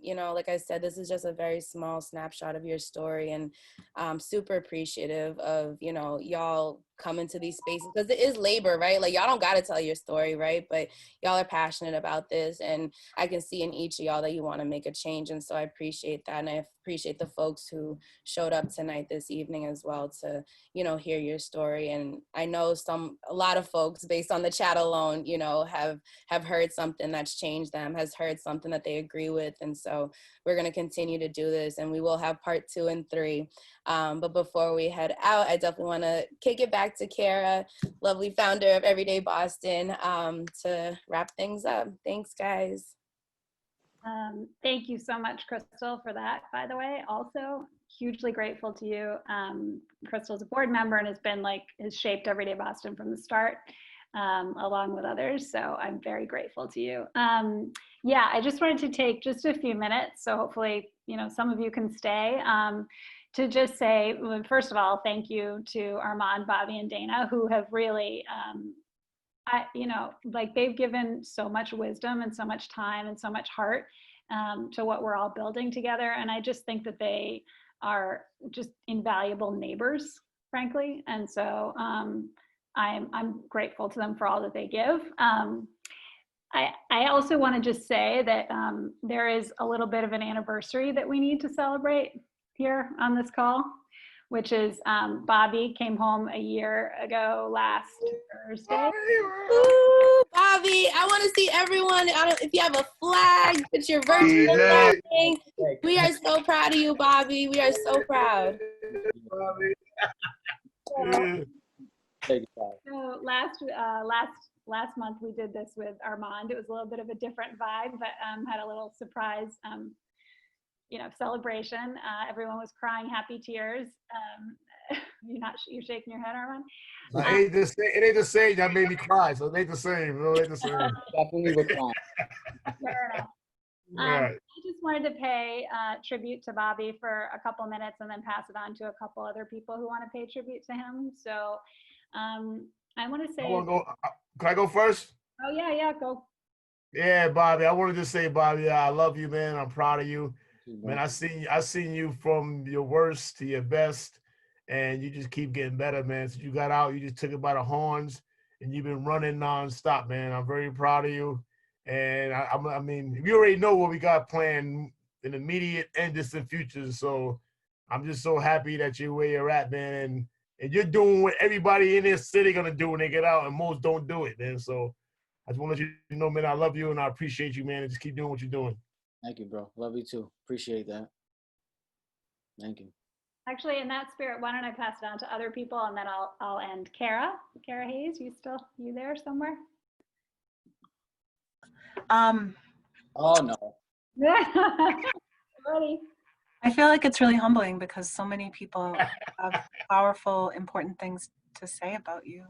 You know, like I said, this is just a very small snapshot of your story, and I'm super appreciative of, you know, y'all coming to these spaces, because it is labor, right? Like, y'all don't got to tell your story, right? But y'all are passionate about this, and I can see in each of y'all that you want to make a change, and so I appreciate that, and I appreciate the folks who showed up tonight this evening as well to, you know, hear your story. And I know a lot of folks, based on the chat alone, you know, have heard something that's changed them, has heard something that they agree with, and so we're going to continue to do this, and we will have part 2 and 3. But before we head out, I definitely want to kick it back to Kara, lovely founder of Everyday Boston, to wrap things up. Thanks, guys. Thank you so much, Crystal, for that, by the way. Also, hugely grateful to you. Crystal's a board member and has shaped Everyday Boston from the start, along with others. So I'm very grateful to you. Yeah, I just wanted to take just a few minutes. So hopefully, you know, some of you can stay. To just say, well, first of all, thank you to Armand, Bobby, and Dana, who have really, you know, like, they've given so much wisdom and so much time and so much heart to what we're all building together. And I just think that they are just invaluable neighbors, frankly. And so I'm grateful to them for all that they give. I also want to just say that there is a little bit of an anniversary that we need to celebrate here on this call, which is Bobby came home a year ago last Thursday. Ooh, Bobby, I want to see everyone. If you have a flag, it's your virtual flagging. We are so proud of you, Bobby. We are so proud. So last month we did this with Armand. It was a little bit of a different vibe, but had a little surprise, you know, celebration. Everyone was crying happy tears. You're shaking your head, Armand? It ain't the same. That made me cry, so it ain't the same. It ain't the same. Definitely was crying. Fair enough. Right. I just wanted to pay tribute to Bobby for a couple minutes and then pass it on to a couple other people who want to pay tribute to him. So I want to say. Can I go first? Oh, yeah, go. Yeah, Bobby. I wanted to say, Bobby, I love you, man. I'm proud of you. Man, I seen you from your worst to your best, and you just keep getting better, man. Since you got out, you just took it by the horns, and you've been running nonstop, man. I'm very proud of you. And I mean, we already know what we got planned in the immediate and distant future. So I'm just so happy that you're where you're at, man. And you're doing what everybody in this city gonna do when they get out, and most don't do it, man. So I just want to let you know, man, I love you and I appreciate you, man. And just keep doing what you're doing. Thank you, bro. Love you too. Appreciate that. Thank you. Actually, in that spirit, why don't I pass it on to other people, and then I'll end. Kara Hayes, you there somewhere? Oh no. Ready. I feel like it's really humbling because so many people have powerful, important things to say about you.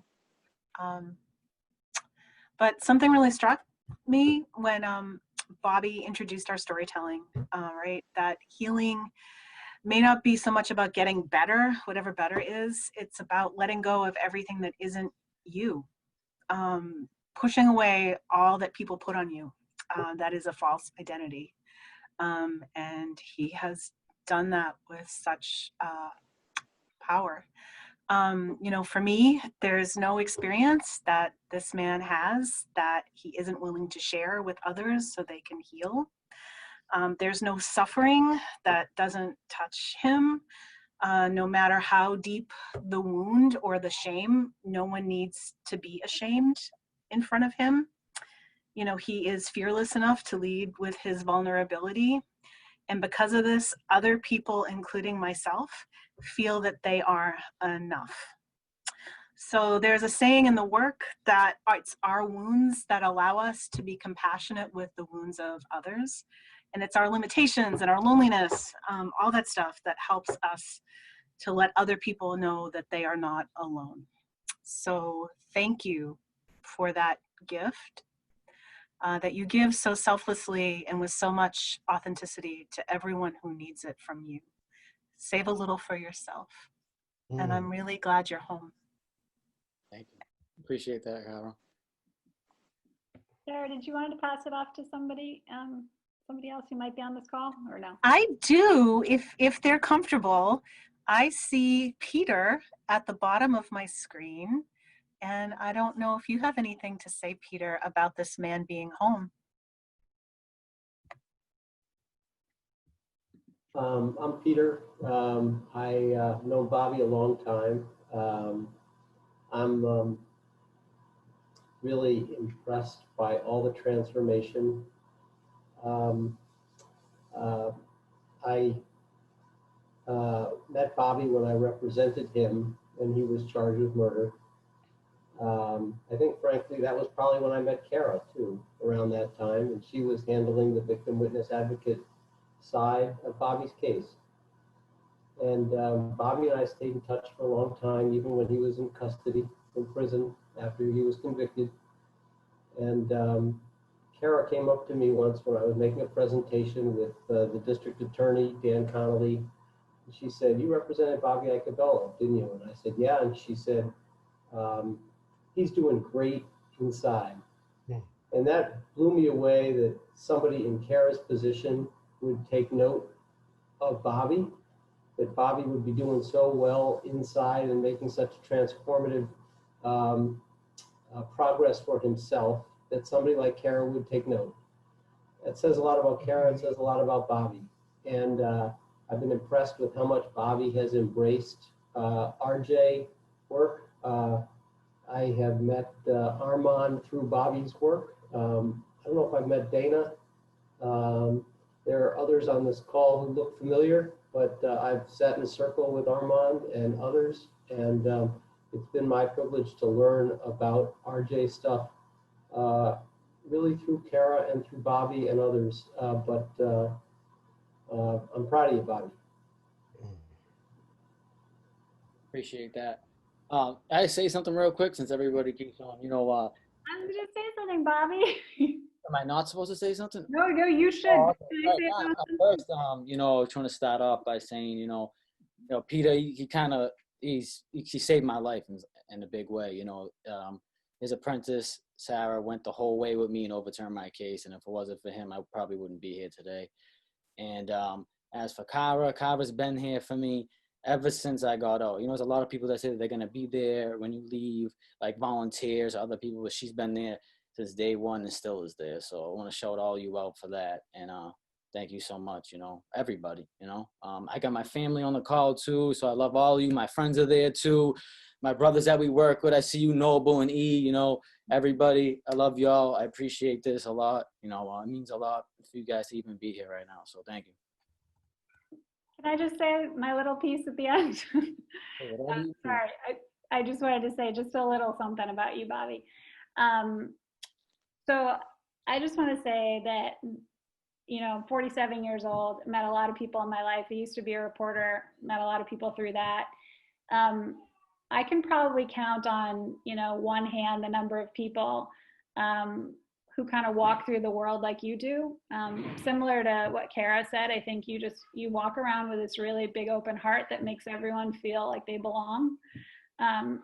But something really struck me when Bobby introduced our storytelling, right? That healing may not be so much about getting better, whatever better is. It's about letting go of everything that isn't you, pushing away all that people put on you. That is a false identity. And he has done that with such power. You know, for me, there's no experience that this man has that he isn't willing to share with others so they can heal. There's no suffering that doesn't touch him. No matter how deep the wound or the shame, no one needs to be ashamed in front of him. You know, he is fearless enough to lead with his vulnerability. And because of this, other people, including myself, feel that they are enough. So there's a saying in the work that it's our wounds that allow us to be compassionate with the wounds of others. And it's our limitations and our loneliness, all that stuff that helps us to let other people know that they are not alone. So thank you for that gift that you give so selflessly and with so much authenticity to everyone who needs it from you. Save a little for yourself. And I'm really glad you're home. Thank you. Appreciate that, Carol. Sarah, did you want to pass it off to somebody else who might be on this call, or no? I do, if they're comfortable. I see Peter at the bottom of my screen, and I don't know if you have anything to say, Peter, about this man being home. I'm Peter. I know Bobby a long time. I'm really impressed by all the transformation. I met Bobby when I represented him when he was charged with murder. I think, frankly, that was probably when I met Kara, too, around that time, and she was handling the victim witness advocate side of Bobby's case. And Bobby and I stayed in touch for a long time, even when he was in custody, in prison, after he was convicted. And Kara came up to me once when I was making a presentation with the district attorney, Dan Connolly. And she said, "You represented Bobby Iacoviello, didn't you?" And I said, "Yeah." And she said, "He's doing great inside." Yeah. And that blew me away, that somebody in Kara's position would take note of Bobby, that Bobby would be doing so well inside and making such transformative progress for himself, that somebody like Kara would take note. That says a lot about Kara, it says a lot about Bobby. And I've been impressed with how much Bobby has embraced RJ work. I have met Armand through Bobby's work. I don't know if I've met Dana. There are others on this call who look familiar, but I've sat in a circle with Armand and others, and it's been my privilege to learn about RJ stuff really through Kara and through Bobby and others, but I'm proud of you, Bobby. Appreciate that. I say something real quick since everybody keeps on, I'm going to say something, Bobby. Am I not supposed to say something? No, you should. Oh, okay. Can I say something? First, trying to start off by saying, Peter, he saved my life in a big way. His apprentice, Sarah, went the whole way with me and overturned my case. And if it wasn't for him, I probably wouldn't be here today. And as for Kara's been here for me ever since I got out. There's a lot of people that say that they're going to be there when you leave, like volunteers, other people, but she's been there since day one and still is there. So I want to shout all you out for that. And thank you so much, everybody, I got my family on the call too. So I love all of you. My friends are there too. My brothers that we work with, I see you, Noble and E, everybody, I love y'all. I appreciate this a lot. It means a lot for you guys to even be here right now. So thank you. Can I just say my little piece at the end? Sorry, I just wanted to say just a little something about you, Bobby. So I just want to say that, 47 years old, met a lot of people in my life. I used to be a reporter, met a lot of people through that. I can probably count on, one hand the number of people who kind of walk through the world like you do. Similar to what Kara said, I think you walk around with this really big open heart that makes everyone feel like they belong. And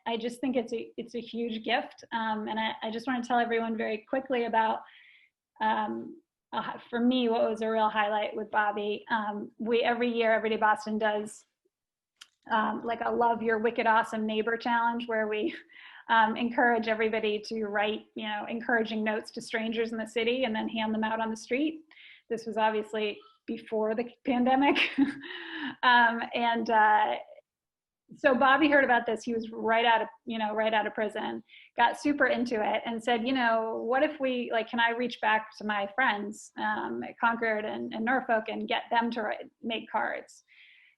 I just think it's a huge gift. And I just want to tell everyone very quickly about, for me, what was a real highlight with Bobby. Every year, Everyday Boston does like a Love Your Wicked Awesome Neighbor challenge, where we encourage everybody to write, encouraging notes to strangers in the city and then hand them out on the street. This was obviously before the pandemic. So Bobby heard about this. He was right out of prison, got super into it and said, what if we, like, can I reach back to my friends at Concord and Norfolk and get them to make cards?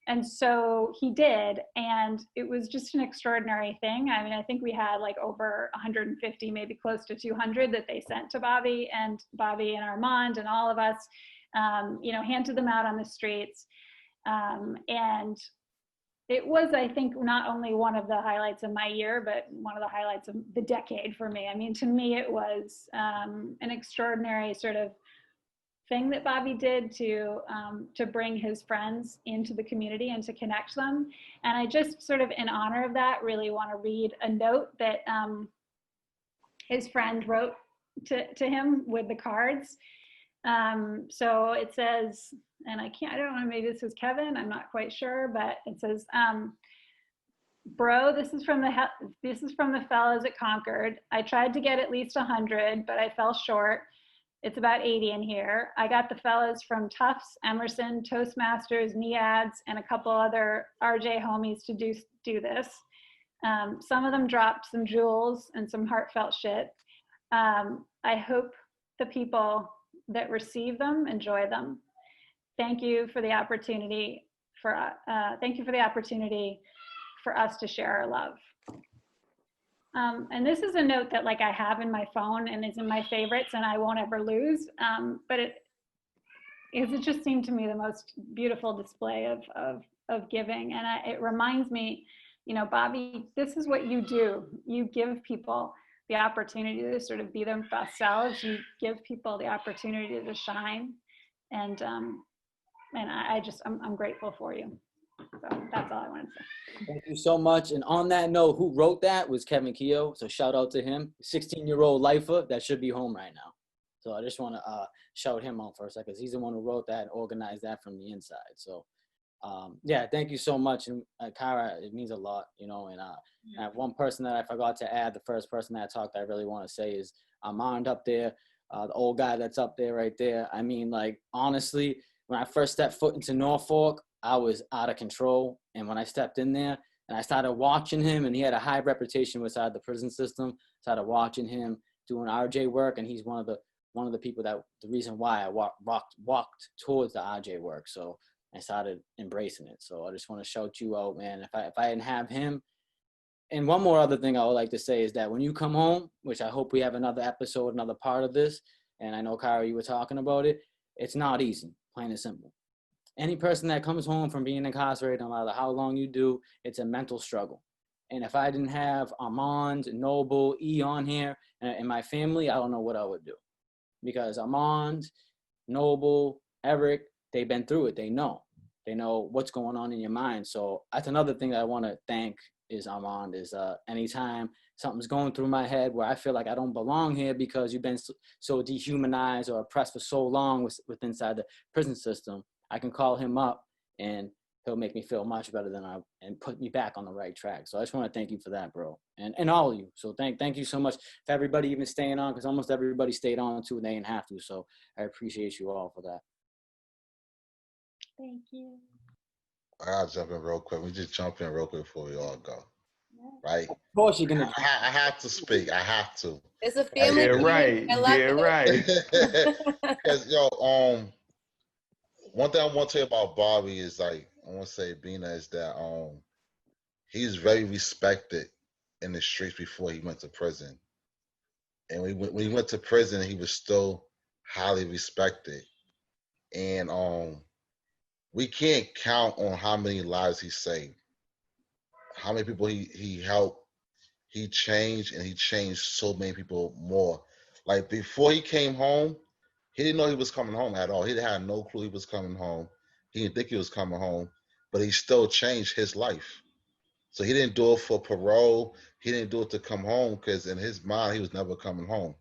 And so he did, and it was just an extraordinary thing. I mean, I think we had like over 150, maybe close to 200 that they sent to Bobby and Armand and all of us, handed them out on the streets. And it was, I think, not only one of the highlights of my year, but one of the highlights of the decade for me. I mean, to me, it was an extraordinary sort of thing that Bobby did to bring his friends into the community and to connect them. And I just sort of, in honor of that, really want to read a note that his friend wrote to him with the cards. So it says, and I don't know, maybe this is Kevin, I'm not quite sure, but it says, bro, this is from the fellas at Concord. I tried to get at least 100, but I fell short. It's about 80 in here. I got the fellas from Tufts, Emerson, Toastmasters, NEADS, and a couple other RJ homies to do this. Some of them dropped some jewels and some heartfelt shit. I hope the people that receive them enjoy them. Thank you for the opportunity for us to share our love. And this is a note that I have in my phone and is in my favorites and I won't ever lose. But it just seemed to me the most beautiful display of giving. And it reminds me, Bobby, this is what you do. You give people the opportunity to sort of be their best selves. You give people the opportunity to shine. And I'm grateful for you. So that's all I wanted to say. Thank you so much. And on that note, who wrote that was Kevin Keogh. So shout out to him. 16-year-old lifer that should be home right now. So I just want to shout him out for a second, because he's the one who wrote that and organized that from the inside. So yeah, thank you so much. And Kara, it means a lot, and I have one person that I forgot to add. The first person that I talked, I really want to say is Armand up there, the old guy that's up there right there. I mean, honestly, when I first stepped foot into Norfolk, I was out of control. And when I stepped in there and I started watching him, and he had a high reputation inside the prison system, started watching him doing RJ work. And he's one of the people the reason why I walked towards the RJ work. So I started embracing it. So I just want to shout you out, man. If I didn't have him. And one more other thing I would like to say is that when you come home, which I hope we have another episode, another part of this, and I know, Kara, you were talking about it, it's not easy, plain and simple. Any person that comes home from being incarcerated, no matter how long you do, it's a mental struggle. And if I didn't have Armand, Noble, E on here, and my family, I don't know what I would do. Because Armand, Noble, Eric, they've been through it. They know what's going on in your mind. So that's another thing that I want to thank is Armand, is anytime something's going through my head where I feel like I don't belong here because you've been so dehumanized or oppressed for so long with inside the prison system, I can call him up and he'll make me feel much better and put me back on the right track. So I just want to thank you for that, bro. And all of you. So thank you so much for everybody even staying on, because almost everybody stayed on too and they didn't have to. So I appreciate you all for that. Thank you. I'll jump in real quick. We just jump in real quick before we all go. Right? Of course you're gonna. I have to speak. I have to. It's a family. Yeah, right. Yeah, right. Because one thing I want to tell you about Bobby is I want to say Bina is that he's very respected in the streets before he went to prison, and when he went to prison, he was still highly respected, and we can't count on how many lives he saved, how many people he helped, he changed, and he changed so many people more. Like before he came home, he didn't know he was coming home at all. He had no clue he was coming home. He didn't think he was coming home, but he still changed his life. So he didn't do it for parole. He didn't do it to come home, because in his mind, he was never coming home.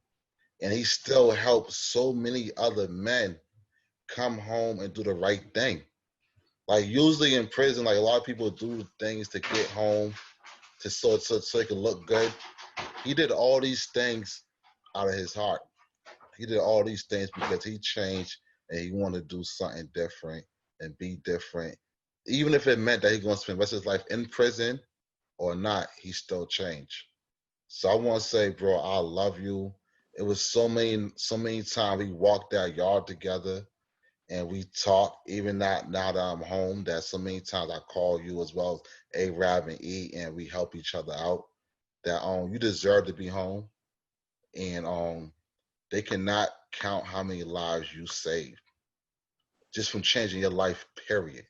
And he still helped so many other men come home and do the right thing. Like usually in prison, like a lot of people do things to get home, so they can look good. He did all these things out of his heart. He did all these things because he changed and he wanted to do something different and be different even if it meant that he's going to spend the rest of his life in prison or not, he still changed. So I want to say, bro, I love you. It was so many times we walked that yard together and we talked, even now that I'm home, that so many times I call you as well as A-Rab and E, and we help each other out. That you deserve to be home. And they cannot count how many lives you saved just from changing your life, period.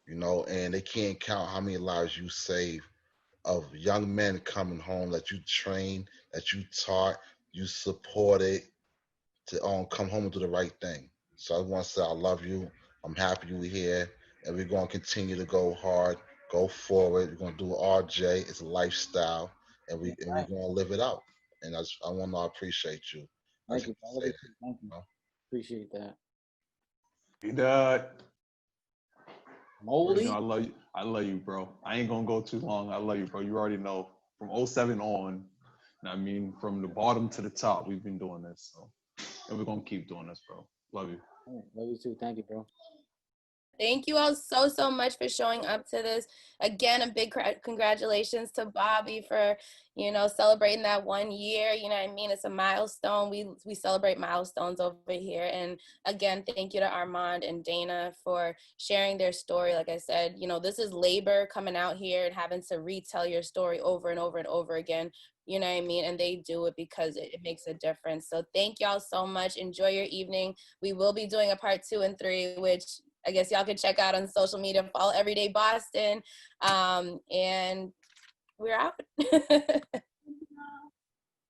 You know, and they can't count how many lives you saved of young men coming home that you trained, that you taught, you supported to come home and do the right thing. So I want to say I love you. I'm happy you're here, and we're going to continue to go hard, go forward. We're going to do RJ. It's a lifestyle, and we're going to live it out. And I want to appreciate you. Thank you. Thank you. Appreciate that. Hey, Dad. Moldy. You know, I love you, bro. I ain't gonna go too long. I love you, bro. You already know from 07 on. I mean, from the bottom to the top, we've been doing this. So, and we're gonna keep doing this, bro. Love you. Love you too. Thank you, bro. Thank you all so much for showing up to this. Again, a big congratulations to Bobby for, you know, celebrating that 1 year. You know what I mean? It's a milestone. We celebrate milestones over here. And again, thank you to Armand and Dana for sharing their story. Like I said, you know, this is labor coming out here and having to retell your story over and over and over again. You know what I mean? And they do it because it makes a difference. So thank y'all so much. Enjoy your evening. We will be doing a part 2 and 3, which I guess y'all can check out on social media. Follow Everyday Boston. And we're out.